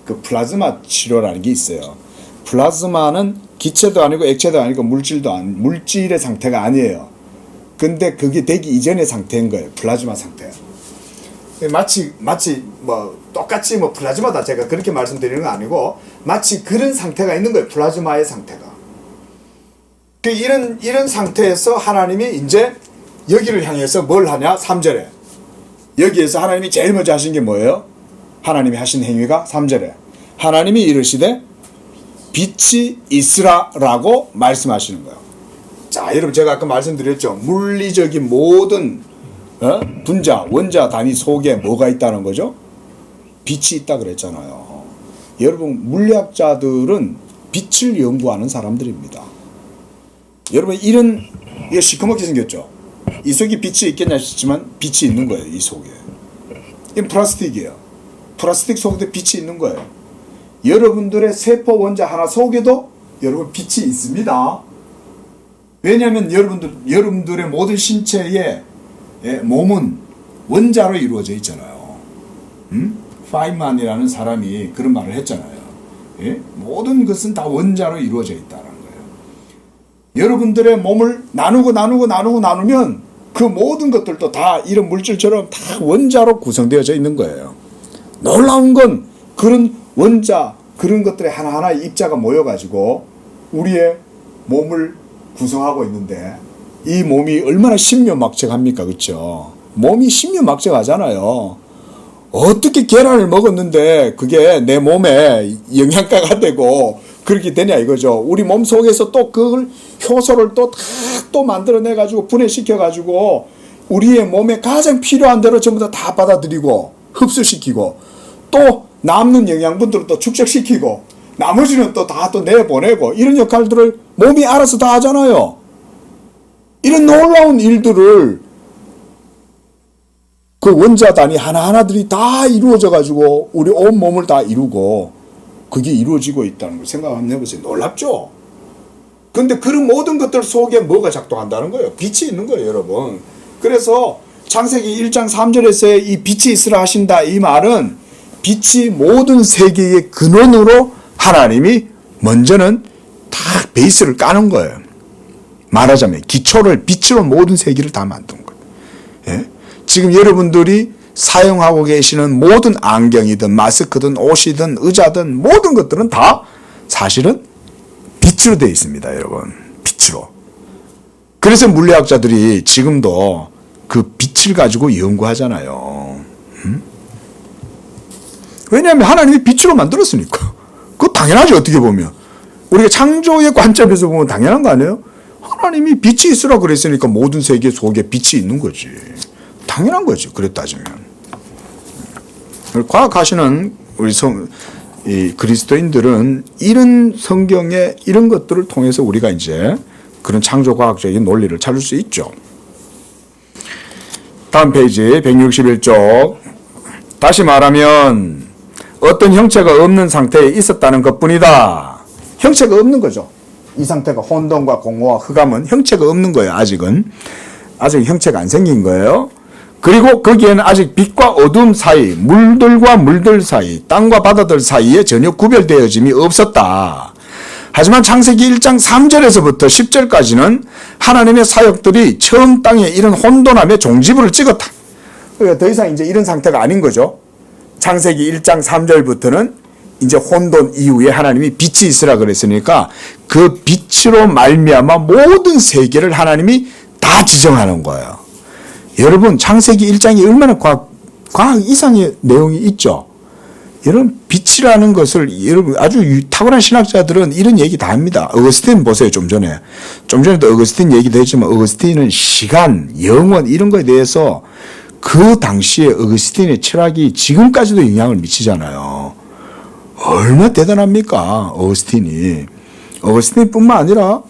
그 플라즈마 치료라는 게 있어요. 플라즈마는 기체도 아니고 액체도 아니고 물질의 상태가 아니에요. 근데 그게 되기 이전의 상태인 거예요. 플라즈마 상태. 마치 뭐 똑같이 뭐 플라즈마다 제가 그렇게 말씀드리는 건 아니고 마치 그런 상태가 있는 거예요. 플라즈마의 상태가. 이런 상태에서 하나님이 이제 여기를 향해서 뭘 하냐? 3절에. 여기에서 하나님이 제일 먼저 하신 게 뭐예요? 하나님이 하신 행위가 3절에. 하나님이 이르시되 빛이 있으라라고 말씀하시는 거예요. 자, 여러분 제가 아까 말씀드렸죠. 물리적인 모든 분자, 원자 단위 속에 뭐가 있다는 거죠? 빛이 있다 그랬잖아요. 여러분 물리학자들은 빛을 연구하는 사람들입니다. 여러분 이게 시커멓게 생겼죠? 이 속에 빛이 있겠냐 싶지만 빛이 있는 거예요. 이 속에. 이건 플라스틱이에요. 플라스틱 속에도 빛이 있는 거예요. 여러분들의 세포 원자 하나 속에도 여러분 빛이 있습니다. 왜냐하면 여러분들의 모든 신체의 몸은 원자로 이루어져 있잖아요. 파인만이라는 사람이 그런 말을 했잖아요. 모든 것은 다 원자로 이루어져 있다는 거예요. 여러분들의 몸을 나누면 그 모든 것들도 다 이런 물질처럼 다 원자로 구성되어져 있는 거예요. 놀라운 건 그런 원자 그런 것들의 하나하나 입자가 모여가지고 우리의 몸을 구성하고 있는데 이 몸이 얼마나 신묘막측합니까? 그렇죠? 몸이 신묘막측하잖아요. 어떻게 계란을 먹었는데 그게 내 몸에 영양가가 되고 그렇게 되냐 이거죠. 우리 몸 속에서 또 그걸 효소를 또 만들어내가지고 분해시켜가지고 우리의 몸에 가장 필요한 대로 전부 다 받아들이고 흡수시키고 또 남는 영양분들을 또 축적시키고 나머지는 또 다 또 내보내고 이런 역할들을 몸이 알아서 다 하잖아요. 이런 놀라운 일들을 그 원자단이 하나하나들이 다 이루어져 가지고 우리 온 몸을 다 이루고 그게 이루어지고 있다는 걸 생각 한번 해보세요. 놀랍죠? 근데 그런 모든 것들 속에 뭐가 작동한다는 거예요? 빛이 있는 거예요, 여러분. 그래서 창세기 1장 3절에서의 이 빛이 있으라 하신다 이 말은 빛이 모든 세계의 근원으로 하나님이 먼저는 다 베이스를 까는 거예요. 말하자면 기초를 빛으로 모든 세계를 다 만든 거예요. 예? 지금 여러분들이 사용하고 계시는 모든 안경이든 마스크든 옷이든 의자든 모든 것들은 다 사실은 빛으로 되어 있습니다, 여러분. 빛으로. 그래서 물리학자들이 지금도 그 빛을 가지고 연구하잖아요. 왜냐하면 하나님이 빛으로 만들었으니까. 그거 당연하지, 어떻게 보면. 우리가 창조의 관점에서 보면 당연한 거 아니에요? 하나님이 빛이 있으라 그랬으니까 모든 세계 속에 빛이 있는 거지. 당연한 거지, 그래 따지면. 과학하시는 우리 이 그리스도인들은 이런 성경의 이런 것들을 통해서 우리가 이제 그런 창조과학적인 논리를 찾을 수 있죠. 다음 페이지 161쪽. 다시 말하면 어떤 형체가 없는 상태에 있었다는 것뿐이다. 형체가 없는 거죠. 이 상태가 혼돈과 공허와 흑암은 형체가 없는 거예요. 아직은. 아직 형체가 안 생긴 거예요. 그리고 거기에는 아직 빛과 어둠 사이, 물들과 물들 사이, 땅과 바다들 사이에 전혀 구별되어짐이 없었다. 하지만 창세기 1장 3절에서부터 10절까지는 하나님의 사역들이 처음 땅에 이런 혼돈함의 종지부를 찍었다. 그러니까 더 이상 이제 이런 상태가 아닌 거죠. 창세기 1장 3절부터는 이제 혼돈 이후에 하나님이 빛이 있으라 그랬으니까 그 빛으로 말미암아 모든 세계를 하나님이 다 지정하는 거예요. 여러분 창세기 1장이 얼마나 과학 이상의 내용이 있죠. 여러분 빛이라는 것을 여러분 아주 탁월한 신학자들은 이런 얘기 다 합니다. 어거스틴 보세요. 좀 전에도 어거스틴 얘기도 했지만 어거스틴은 시간, 영원 이런 거에 대해서 그 당시에 어거스틴의 철학이 지금까지도 영향을 미치잖아요. 얼마나 대단합니까? 어거스틴이 뿐만 아니라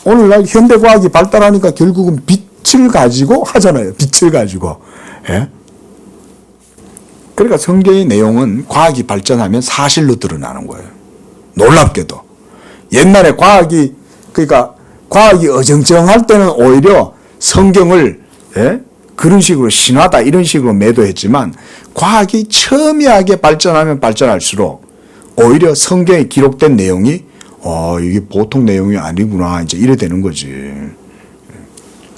오늘날 현대과학이 발달하니까 결국은 빛을 가지고 하잖아요. 빛을 가지고. 예? 그러니까 성경의 내용은 과학이 발전하면 사실로 드러나는 거예요. 놀랍게도. 옛날에 과학이 어정쩡할 때는 오히려 성경을 그런 식으로 신화다 이런 식으로 매도했지만 과학이 첨예하게 발전하면 발전할수록 오히려 성경에 기록된 내용이 이게 보통 내용이 아니구나 이제 이래 되는 거지.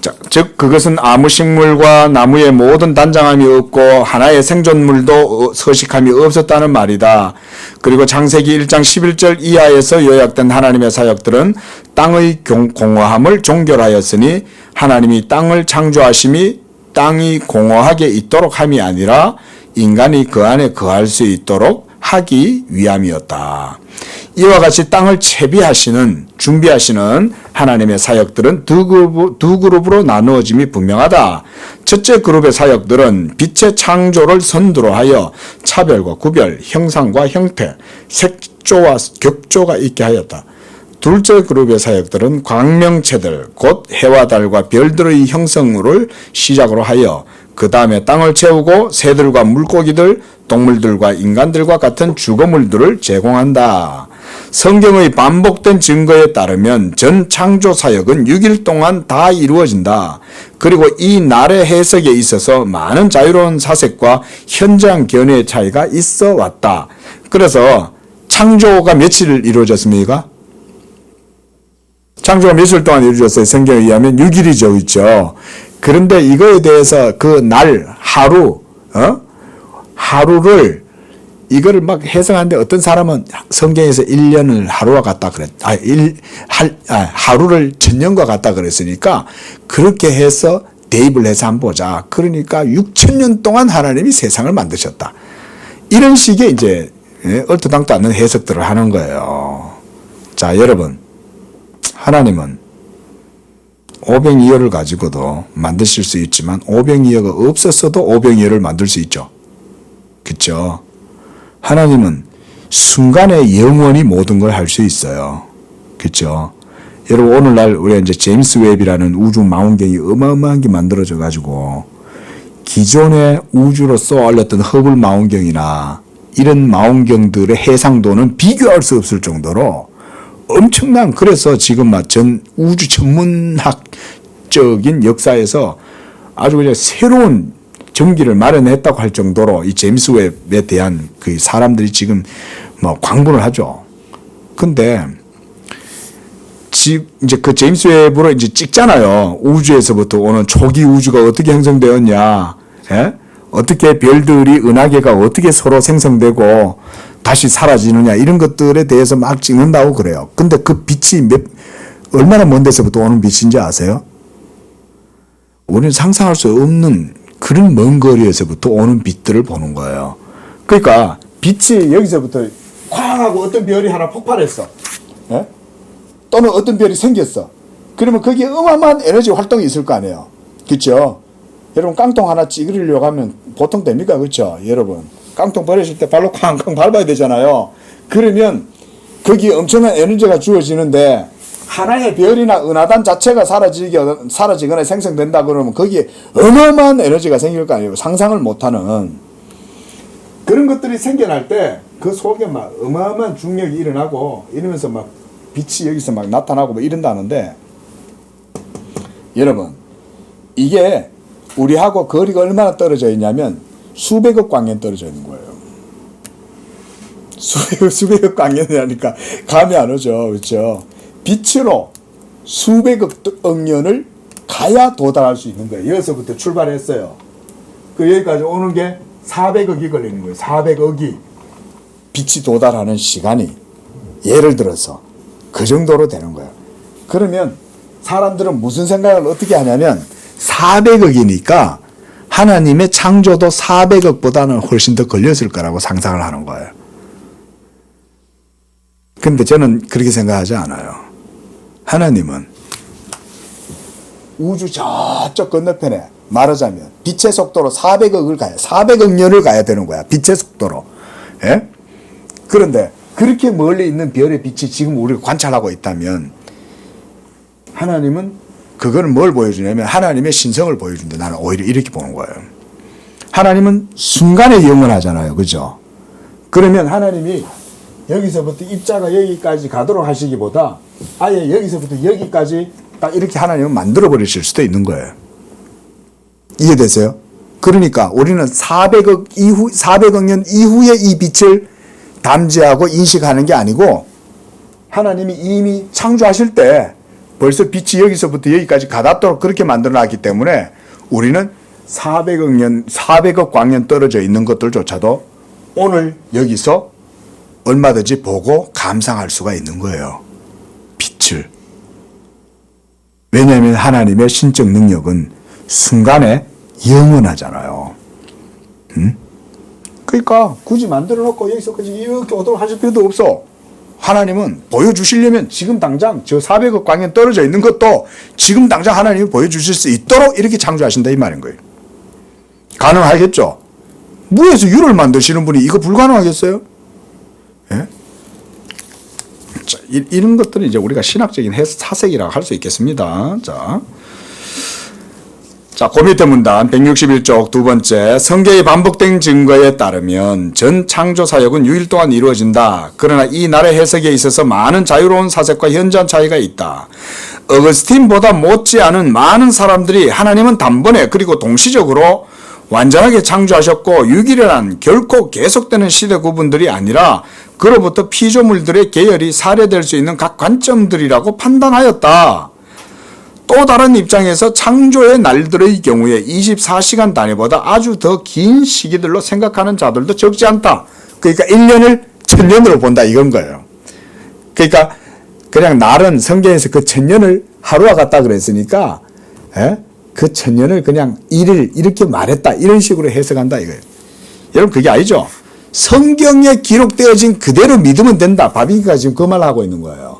자, 즉 그것은 아무 식물과 나무의 모든 단장함이 없고 하나의 생존물도 서식함이 없었다는 말이다. 그리고 창세기 1장 11절 이하에서 요약된 하나님의 사역들은 땅의 공허함을 종결하였으니 하나님이 땅을 창조하심이 땅이 공허하게 있도록 함이 아니라 인간이 그 안에 거할 수 있도록 하기 위함이었다. 이와 같이 땅을 준비하시는 하나님의 사역들은 두 그룹으로 나누어짐이 분명하다. 첫째 그룹의 사역들은 빛의 창조를 선두로 하여 차별과 구별, 형상과 형태, 색조와 격조가 있게 하였다. 둘째 그룹의 사역들은 광명체들, 곧 해와 달과 별들의 형성을 시작으로 하여 그 다음에 땅을 채우고 새들과 물고기들, 동물들과 인간들과 같은 주거물들을 제공한다. 성경의 반복된 증거에 따르면 전 창조 사역은 6일 동안 다 이루어진다. 그리고 이 날의 해석에 있어서 많은 자유로운 사색과 현장 견해의 차이가 있어 왔다. 그래서 창조가 며칠 이루어졌습니까? 창조가 며칠 동안 이루어졌어요? 성경에 의하면 6일이죠. 있죠. 그런데 이거에 대해서 그 날, 하루를 이거를 막 해석하는데 어떤 사람은 성경에서 1년을 하루와 같다 그랬, 하루를 천년과 같다 그랬으니까 그렇게 해서 대입을 해서 한번 보자. 그러니까 6,000년 동안 하나님이 세상을 만드셨다. 이런 식의 이제 얼토당토 않는 해석들을 하는 거예요. 자, 여러분. 하나님은 오병이어를 가지고도 만드실 수 있지만 오병이어가 없었어도 오병이어를 만들 수 있죠. 그렇죠? 하나님은 순간에 영원히 모든 걸 할 수 있어요. 그렇죠? 여러분 오늘날 우리가 이제 제임스 웹이라는 우주 망원경이 어마어마한 게 만들어져 가지고 기존의 우주로 쏘아올렸던 허블 망원경이나 이런 망원경들의 해상도는 비교할 수 없을 정도로 엄청난, 그래서 지금 막 전 우주 천문학적인 역사에서 아주 그냥 새로운 전기를 마련했다고 할 정도로 이 제임스 웹에 대한 그 사람들이 지금 뭐 광분을 하죠. 근데 이제 그 제임스 웹으로 이제 찍잖아요. 우주에서부터 오는 초기 우주가 어떻게 형성되었냐, 예? 어떻게 별들이 은하계가 어떻게 서로 생성되고 다시 사라지느냐, 이런 것들에 대해서 막 찍는다고 그래요. 근데 그 빛이 얼마나 먼 데서부터 오는 빛인지 아세요? 우리는 상상할 수 없는 그런 먼 거리에서부터 오는 빛들을 보는 거예요. 그러니까 빛이 여기서부터 쾅 하고 어떤 별이 하나 폭발했어. 예? 또는 어떤 별이 생겼어. 그러면 거기에 어마어마한 에너지 활동이 있을 거 아니에요. 그렇죠? 여러분 깡통 하나 찌그리려고 하면 보통 됩니까? 그렇죠? 여러분 깡통 버리실 때 발로 쾅쾅 밟아야 되잖아요. 그러면 거기에 엄청난 에너지가 주어지는데 하나의 별이나 은하단 자체가 사라지거나 생성된다 그러면 거기에 어마어마한 에너지가 생길 거 아니에요. 상상을 못하는 그런 것들이 생겨날 때 그 속에 막 어마어마한 중력이 일어나고 이러면서 막 빛이 여기서 막 나타나고 뭐 이런다는데, 여러분 이게 우리하고 거리가 얼마나 떨어져 있냐면 수백억 광년 떨어져 있는 거예요. 수백억 광년이라니까 감이 안 오죠. 그렇죠? 빛으로 수백억 년을 가야 도달할 수 있는 거예요. 여기서부터 출발했어요. 그 여기까지 오는 게 400억이 걸리는 거예요. 400억이 빛이 도달하는 시간이, 예를 들어서 그 정도로 되는 거예요. 그러면 사람들은 무슨 생각을 어떻게 하냐면 400억이니까 하나님의 창조도 400억보다는 훨씬 더 걸렸을 거라고 상상을 하는 거예요. 근데 저는 그렇게 생각하지 않아요. 하나님은 우주 저쪽 건너편에 말하자면 빛의 속도로 400억 년을 가야 되는 거야. 빛의 속도로. 예? 그런데 그렇게 멀리 있는 별의 빛이 지금 우리가 관찰하고 있다면 하나님은 그거는 뭘 보여주냐면 하나님의 신성을 보여준다. 나는 오히려 이렇게 보는 거예요. 하나님은 순간에 영원하잖아요. 그죠? 그러면 하나님이 여기서부터 입자가 여기까지 가도록 하시기보다 아예 여기서부터 여기까지 딱 이렇게 하나님은 만들어 버리실 수도 있는 거예요. 이해되세요? 그러니까 우리는 400억 년 이후에 이 빛을 담지하고 인식하는 게 아니고 하나님이 이미 창조하실 때 벌써 빛이 여기서부터 여기까지 가닿도록 그렇게 만들어 놨기 때문에 우리는 400억 광년 떨어져 있는 것들조차도 오늘 여기서 얼마든지 보고 감상할 수가 있는 거예요. 빛을. 왜냐하면 하나님의 신적 능력은 순간에 영원하잖아요. 그러니까 굳이 만들어 놓고 여기서까지 이렇게 오도록 하실 필요도 없어. 하나님은 보여주시려면 지금 당장 저 400억 광년 떨어져 있는 것도 지금 당장 하나님이 보여주실 수 있도록 이렇게 창조하신다 이 말인 거예요. 가능하겠죠? 무에서 유를 만드시는 분이 이거 불가능하겠어요? 예? 자, 이런 것들은 이제 우리가 신학적인 사색이라고 할 수 있겠습니다. 자, 그 밑에 문단 161쪽 두 번째, 성경의 반복된 증거에 따르면 전 창조 사역은 6일 동안 이루어진다. 그러나 이 날의 해석에 있어서 많은 자유로운 사색과 현저한 차이가 있다. 어거스틴보다 못지않은 많은 사람들이 하나님은 단번에 그리고 동시적으로 완전하게 창조하셨고 6일이란 결코 계속되는 시대 구분들이 아니라 그로부터 피조물들의 계열이 사례될 수 있는 각 관점들이라고 판단하였다. 또 다른 입장에서 창조의 날들의 경우에 24시간 단위보다 아주 더 긴 시기들로 생각하는 자들도 적지 않다. 그러니까 1년을 1000년으로 본다 이건 거예요. 그러니까 그냥 날은 성경에서 그 1000년을 하루와 같다 그랬으니까 그 1000년을 그냥 1일 이렇게 말했다 이런 식으로 해석한다 이거예요. 여러분 그게 아니죠. 성경에 기록되어진 그대로 믿으면 된다. 바비기가 지금 그 말을 하고 있는 거예요.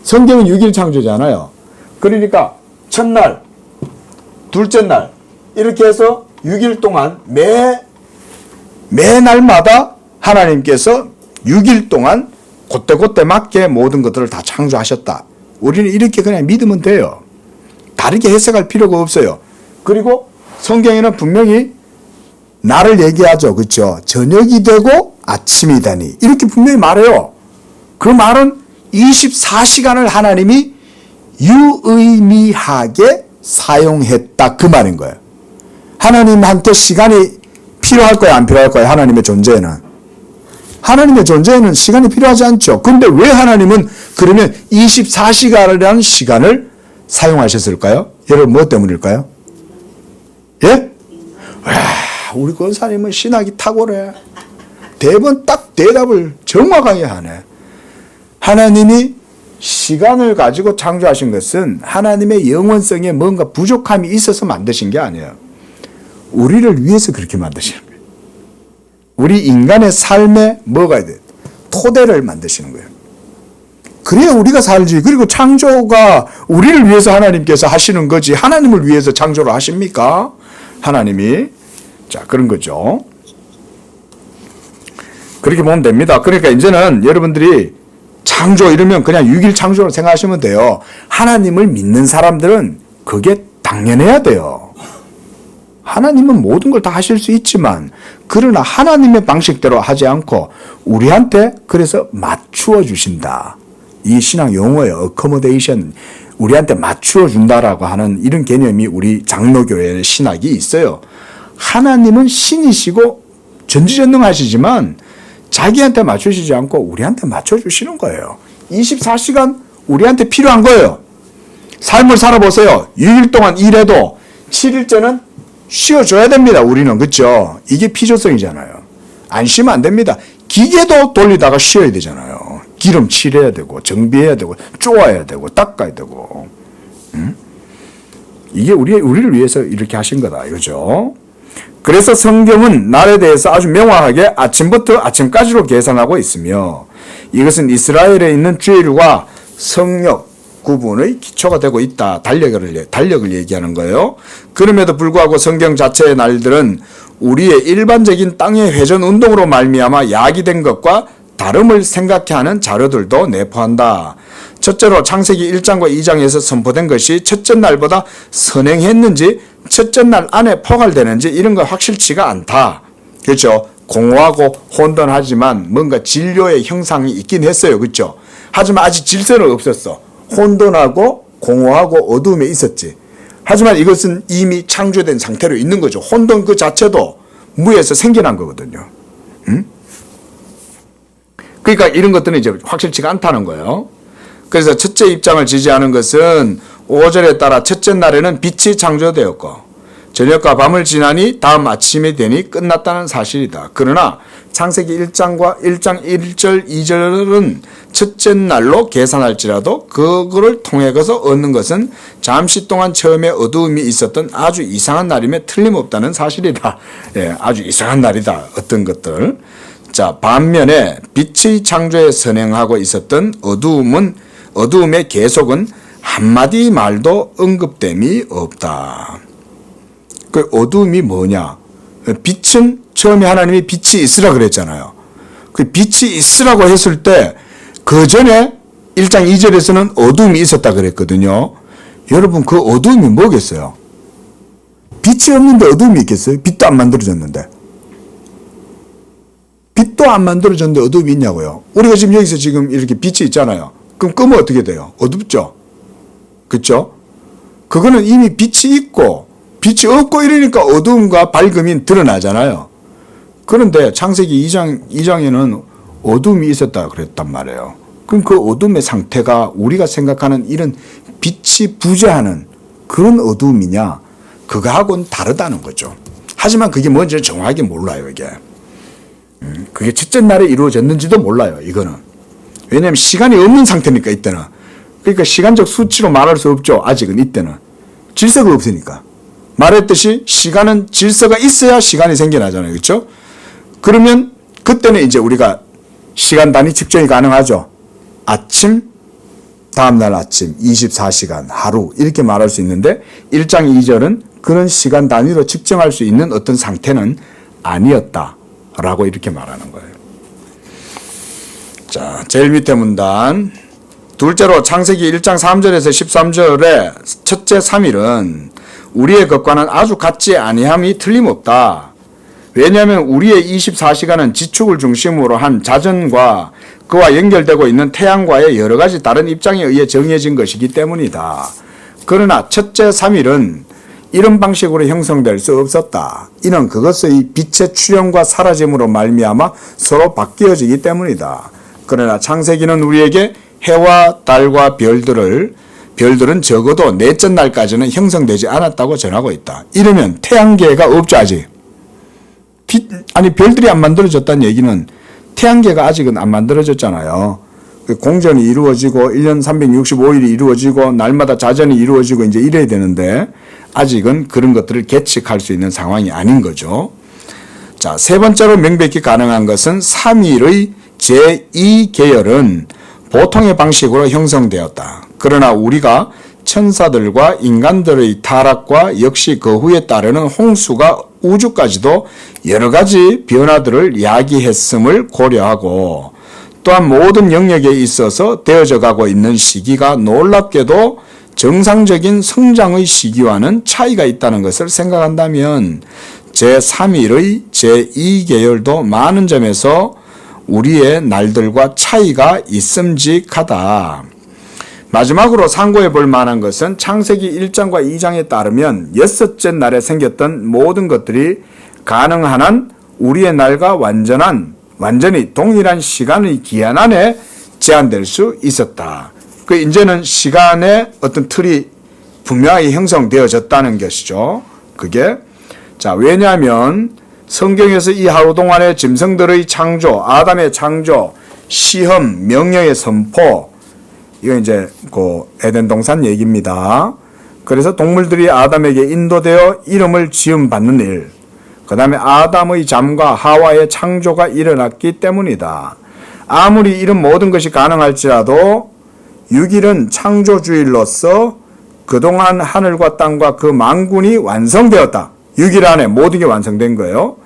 성경은 6일 창조잖아요. 그러니까 첫날, 둘째 날 이렇게 해서 6일 동안 매 날마다 하나님께서 6일 동안 그때그때 맞게 모든 것들을 다 창조하셨다. 우리는 이렇게 그냥 믿으면 돼요. 다르게 해석할 필요가 없어요. 그리고 성경에는 분명히 날을 얘기하죠. 그렇죠? 저녁이 되고 아침이 되니 이렇게 분명히 말해요. 그 말은 24시간을 하나님이 유의미하게 사용했다 그 말인 거예요. 하나님한테 시간이 필요할 거야 안 필요할 거야? 하나님의 존재에는. 하나님의 존재에는 시간이 필요하지 않죠. 그런데 왜 하나님은 그러면 24시간이라는 시간을 사용하셨을까요? 여러분 뭐 때문일까요? 예? 우리 권사님은 신학이 탁월해. 대번 딱 대답을 정확하게 하네. 하나님이 시간을 가지고 창조하신 것은 하나님의 영원성에 뭔가 부족함이 있어서 만드신 게 아니에요. 우리를 위해서 그렇게 만드시는 거예요. 우리 인간의 삶에 뭐가 돼? 토대를 만드시는 거예요. 그래야 우리가 살지. 그리고 창조가 우리를 위해서 하나님께서 하시는 거지 하나님을 위해서 창조를 하십니까? 하나님이. 자, 그런 거죠. 그렇게 보면 됩니다. 그러니까 이제는 여러분들이 창조 이러면 그냥 6일 창조로 생각하시면 돼요. 하나님을 믿는 사람들은 그게 당연해야 돼요. 하나님은 모든 걸 다 하실 수 있지만 그러나 하나님의 방식대로 하지 않고 우리한테 그래서 맞추어 주신다. 이 신학 용어예요. accommodation. 우리한테 맞추어 준다라고 하는 이런 개념이 우리 장로교회의 신학이 있어요. 하나님은 신이시고 전지전능하시지만 자기한테 맞추시지 않고 우리한테 맞춰주시는 거예요. 24시간 우리한테 필요한 거예요. 삶을 살아보세요. 6일 동안 일해도 7일째는 쉬어줘야 됩니다. 우리는. 그렇죠? 이게 필요성이잖아요. 안 쉬면 안 됩니다. 기계도 돌리다가 쉬어야 되잖아요. 기름 칠해야 되고 정비해야 되고 쪼아야 되고 닦아야 되고. 이게 우리를 위해서 이렇게 하신 거다. 이거죠. 그래서 성경은 날에 대해서 아주 명확하게 아침부터 아침까지로 계산하고 있으며 이것은 이스라엘에 있는 주일과 성역 구분의 기초가 되고 있다. 달력을 얘기하는 거예요. 그럼에도 불구하고 성경 자체의 날들은 우리의 일반적인 땅의 회전 운동으로 말미암아 야기된 것과 다름을 생각해 하는 자료들도 내포한다. 첫째로 창세기 1장과 2장에서 선포된 것이 첫째 날보다 선행했는지 첫째 날 안에 포괄되는지 이런 거 확실치가 않다. 그렇죠? 공허하고 혼돈하지만 뭔가 진료의 형상이 있긴 했어요. 그렇죠? 하지만 아직 질서는 없었어. 혼돈하고 공허하고 어두움에 있었지. 하지만 이것은 이미 창조된 상태로 있는 거죠. 혼돈 그 자체도 무에서 생겨난 거거든요. 그러니까 이런 것들은 이제 확실치가 않다는 거예요. 그래서 첫째 입장을 지지하는 것은 5절에 따라 첫째 날에는 빛이 창조되었고 저녁과 밤을 지나니 다음 아침이 되니 끝났다는 사실이다. 그러나 창세기 1장과 1장 1절 2절은 첫째 날로 계산할지라도 그거를 통해서 얻는 것은 잠시 동안 처음에 어두움이 있었던 아주 이상한 날임에 틀림없다는 사실이다. 예, 아주 이상한 날이다. 어떤 것들. 자, 반면에 빛의 창조에 선행하고 있었던 어두움의 계속은 한마디 말도 언급됨이 없다. 그 어두움이 뭐냐? 빛은 처음에 하나님이 빛이 있으라 그랬잖아요. 그 빛이 있으라고 했을 때 그 전에 1장 2절에서는 어두움이 있었다 그랬거든요. 여러분 그 어두움이 뭐겠어요? 빛이 없는데 어두움이 있겠어요? 빛도 안 만들어졌는데. 빛도 안 만들어졌는데 어두움이 있냐고요. 우리가 지금 여기서 지금 이렇게 빛이 있잖아요. 그럼 끄면 어떻게 돼요? 어둡죠? 그렇죠? 그거는 이미 빛이 있고 빛이 없고 이러니까 어두움과 밝음이 드러나잖아요. 그런데 창세기 2장에는 어둠이 있었다 그랬단 말이에요. 그럼 그 어둠의 상태가 우리가 생각하는 이런 빛이 부재하는 그런 어둠이냐? 그거하고는 다르다는 거죠. 하지만 그게 뭔지 정확하게 몰라요, 이게. 그게 첫째 날에 이루어졌는지도 몰라요, 이거는. 왜냐하면 시간이 없는 상태니까, 이때는. 그러니까 시간적 수치로 말할 수 없죠, 아직은, 이때는. 질서가 없으니까. 말했듯이 시간은 질서가 있어야 시간이 생겨나잖아요, 그렇죠? 그러면 그때는 이제 우리가 시간 단위 측정이 가능하죠. 아침, 다음날 아침, 24시간, 하루 이렇게 말할 수 있는데 1장 2절은 그런 시간 단위로 측정할 수 있는 어떤 상태는 아니었다라고 이렇게 말하는 거예요. 자, 제일 밑에 문단. 둘째로 창세기 1장 3절에서 13절에 첫째 3일은 우리의 것과는 아주 같지 아니함이 틀림없다. 왜냐하면 우리의 24시간은 지축을 중심으로 한 자전과 그와 연결되고 있는 태양과의 여러 가지 다른 입장에 의해 정해진 것이기 때문이다. 그러나 첫째 3일은 이런 방식으로 형성될 수 없었다. 이는 그것의 빛의 출현과 사라짐으로 말미암아 서로 바뀌어지기 때문이다. 그러나 창세기는 우리에게 해와 달과 별들은 적어도 넷째 날까지는 형성되지 않았다고 전하고 있다. 이러면 태양계가 없죠, 아직. 별들이 안 만들어졌다는 얘기는 태양계가 아직은 안 만들어졌잖아요. 공전이 이루어지고 1년 365일이 이루어지고 날마다 자전이 이루어지고 이제 이래야 되는데 아직은 그런 것들을 계측할 수 있는 상황이 아닌 거죠. 자, 세 번째로 명백히 가능한 것은 3일의 제2계열은 보통의 방식으로 형성되었다. 그러나 우리가 천사들과 인간들의 타락과 역시 그 후에 따르는 홍수가 우주까지도 여러 가지 변화들을 야기했음을 고려하고 또한 모든 영역에 있어서 되어져 가고 있는 시기가 놀랍게도 정상적인 성장의 시기와는 차이가 있다는 것을 생각한다면 제3일의 제2계열도 많은 점에서 우리의 날들과 차이가 있음직하다. 마지막으로 참고해 볼 만한 것은 창세기 1장과 2장에 따르면 여섯째 날에 생겼던 모든 것들이 가능한 한 우리의 날과 완전히 동일한 시간의 기한 안에 제한될 수 있었다. 이제는 시간의 어떤 틀이 분명하게 형성되어졌다는 것이죠. 그게. 자, 왜냐하면 성경에서 이 하루 동안의 짐승들의 창조, 아담의 창조, 시험, 명령의 선포, 이건 이제 그 에덴 동산 얘기입니다. 그래서 동물들이 아담에게 인도되어 이름을 지음받는 일, 그 다음에 아담의 잠과 하와의 창조가 일어났기 때문이다. 아무리 이런 모든 것이 가능할지라도 6일은 창조주일로서 그동안 하늘과 땅과 그 만군이 완성되었다. 6일 안에 모든 게 완성된 거예요.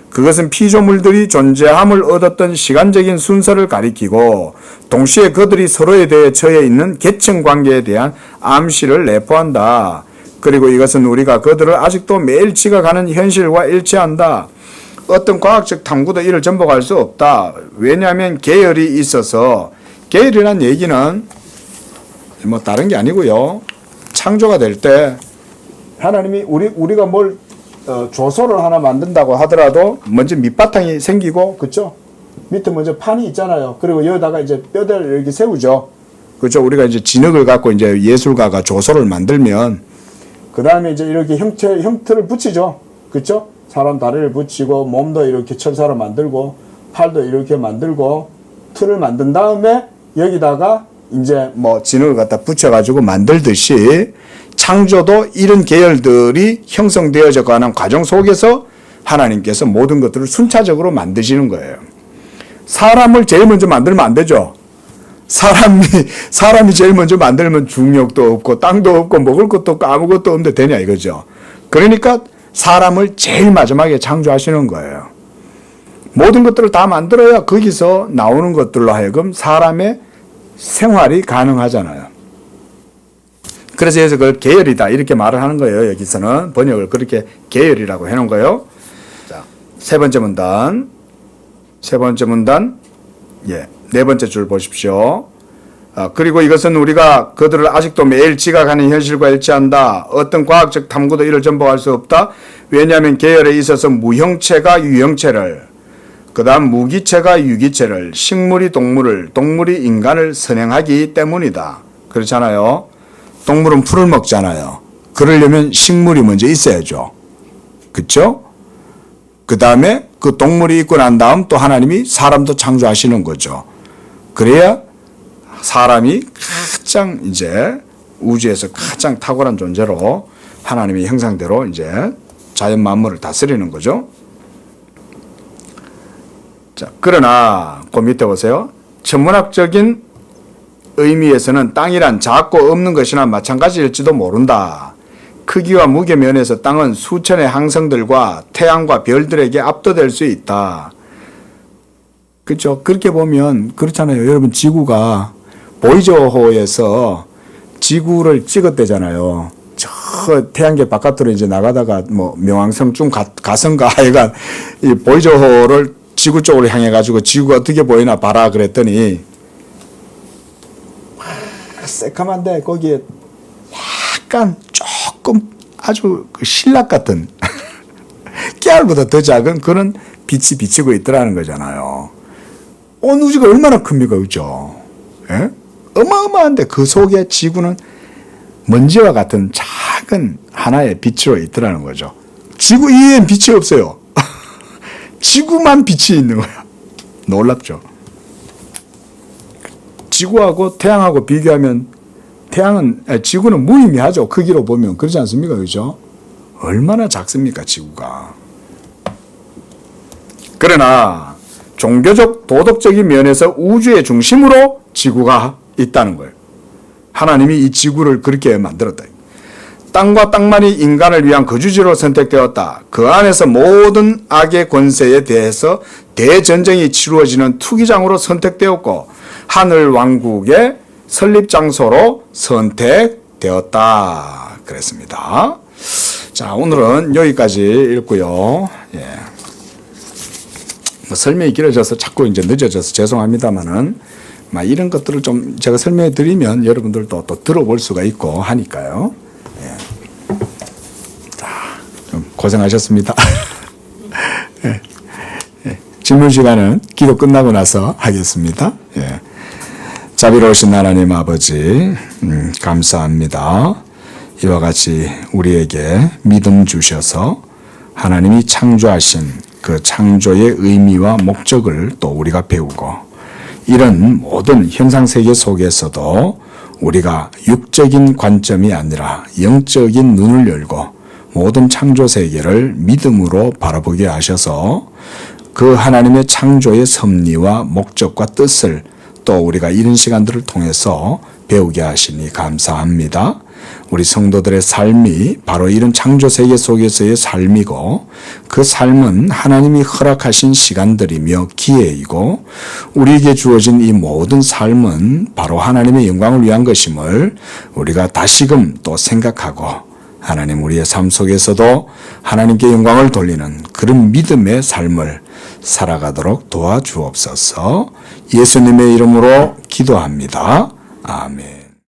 그것은 피조물들이 존재함을 얻었던 시간적인 순서를 가리키고 동시에 그들이 서로에 대해 처해 있는 계층 관계에 대한 암시를 내포한다. 그리고 이것은 우리가 그들을 아직도 매일 지각하는 현실과 일치한다. 어떤 과학적 탐구도 이를 전복할 수 없다. 왜냐하면 계열이 있어서, 계열이란 얘기는 뭐 다른 게 아니고요. 창조가 될 때 하나님이 우리가 뭘 조소를 하나 만든다고 하더라도 먼저 밑바탕이 생기고, 그쵸? 밑에 먼저 판이 있잖아요. 그리고 여기다가 이제 뼈대를 이렇게 세우죠. 그쵸? 우리가 이제 진흙을 갖고 이제 예술가가 조소를 만들면, 그 다음에 이제 이렇게 형틀을 붙이죠. 그쵸? 사람 다리를 붙이고, 몸도 이렇게 천사로 만들고, 팔도 이렇게 만들고, 틀을 만든 다음에 여기다가 이제 뭐 진흙을 갖다 붙여가지고 만들듯이 창조도 이런 계열들이 형성되어져 가는 과정 속에서 하나님께서 모든 것들을 순차적으로 만드시는 거예요. 사람을 제일 먼저 만들면 안 되죠. 사람이 제일 먼저 만들면 중력도 없고 땅도 없고 먹을 것도 없고 아무것도 없는데 되냐 이거죠. 그러니까 사람을 제일 마지막에 창조하시는 거예요. 모든 것들을 다 만들어야 거기서 나오는 것들로 하여금 사람의 생활이 가능하잖아요. 그래서 그걸 계열이다 이렇게 말을 하는 거예요. 여기서는 번역을 그렇게 계열이라고 해놓은 거예요. 자, 세 번째 문단, 네 번째 줄 보십시오. 그리고 이것은 우리가 그들을 아직도 매일 지각하는 현실과 일치한다. 어떤 과학적 탐구도 이를 전복할 수 없다. 왜냐하면 계열에 있어서 무형체가 유형체를, 그 다음 무기체가 유기체를, 식물이 동물을, 동물이 인간을 선행하기 때문이다. 그렇잖아요. 동물은 풀을 먹잖아요. 그러려면 식물이 먼저 있어야죠. 그쵸? 그 다음에 그 동물이 있고 난 다음 또 하나님이 사람도 창조하시는 거죠. 그래야 사람이 가장 이제 우주에서 가장 탁월한 존재로 하나님의 형상대로 이제 자연 만물을 다스리는 거죠. 자, 그러나 그 밑에 보세요. 천문학적인 의미에서는 땅이란 작고 없는 것이나 마찬가지일지도 모른다. 크기와 무게 면에서 땅은 수천의 항성들과 태양과 별들에게 압도될 수 있다. 그렇죠. 그렇게 보면 그렇잖아요. 여러분 지구가 보이저호에서 지구를 찍었대잖아요. 저 태양계 바깥으로 이제 나가다가 뭐 명왕성쯤 가선가 하여간 이 보이저호를 지구 쪽으로 향해 가지고 지구가 어떻게 보이나 봐라 그랬더니 새카만데 거기에 약간 조금 아주 그 신락 같은 깨알보다 더 작은 그런 빛이 비치고 있더라는 거잖아요. 온 우주가 얼마나 큽니까, 그죠? 예? 어마어마한데 그 속에 지구는 먼지와 같은 작은 하나의 빛으로 있더라는 거죠. 지구 이외엔 빛이 없어요. 지구만 빛이 있는 거야. 놀랍죠? 지구하고 태양하고 비교하면 지구는 무의미하죠. 크기로 보면. 그렇지 않습니까? 그죠? 얼마나 작습니까, 지구가. 그러나 종교적 도덕적인 면에서 우주의 중심으로 지구가 있다는 거예요. 하나님이 이 지구를 그렇게 만들었다. 땅과 땅만이 인간을 위한 거주지로 선택되었다. 그 안에서 모든 악의 권세에 대해서 대전쟁이 치루어지는 투기장으로 선택되었고 하늘 왕국의 설립 장소로 선택되었다. 그랬습니다. 자, 오늘은 여기까지 읽고요. 예. 뭐 설명이 길어져서 자꾸 이제 늦어져서 죄송합니다만은 이런 것들을 좀 제가 설명해 드리면 여러분들도 또 들어볼 수가 있고 하니까요. 예. 자, 좀 고생하셨습니다. 예. 예. 질문 시간은 기도 끝나고 나서 하겠습니다. 예. 자비로우신 하나님 아버지, 감사합니다. 이와 같이 우리에게 믿음 주셔서 하나님이 창조하신 그 창조의 의미와 목적을 또 우리가 배우고 이런 모든 현상세계 속에서도 우리가 육적인 관점이 아니라 영적인 눈을 열고 모든 창조세계를 믿음으로 바라보게 하셔서 그 하나님의 창조의 섭리와 목적과 뜻을 또 우리가 이런 시간들을 통해서 배우게 하시니 감사합니다. 우리 성도들의 삶이 바로 이런 창조세계 속에서의 삶이고 그 삶은 하나님이 허락하신 시간들이며 기회이고 우리에게 주어진 이 모든 삶은 바로 하나님의 영광을 위한 것임을 우리가 다시금 또 생각하고 하나님 우리의 삶 속에서도 하나님께 영광을 돌리는 그런 믿음의 삶을 살아가도록 도와주옵소서. 예수님의 이름으로 기도합니다. 아멘.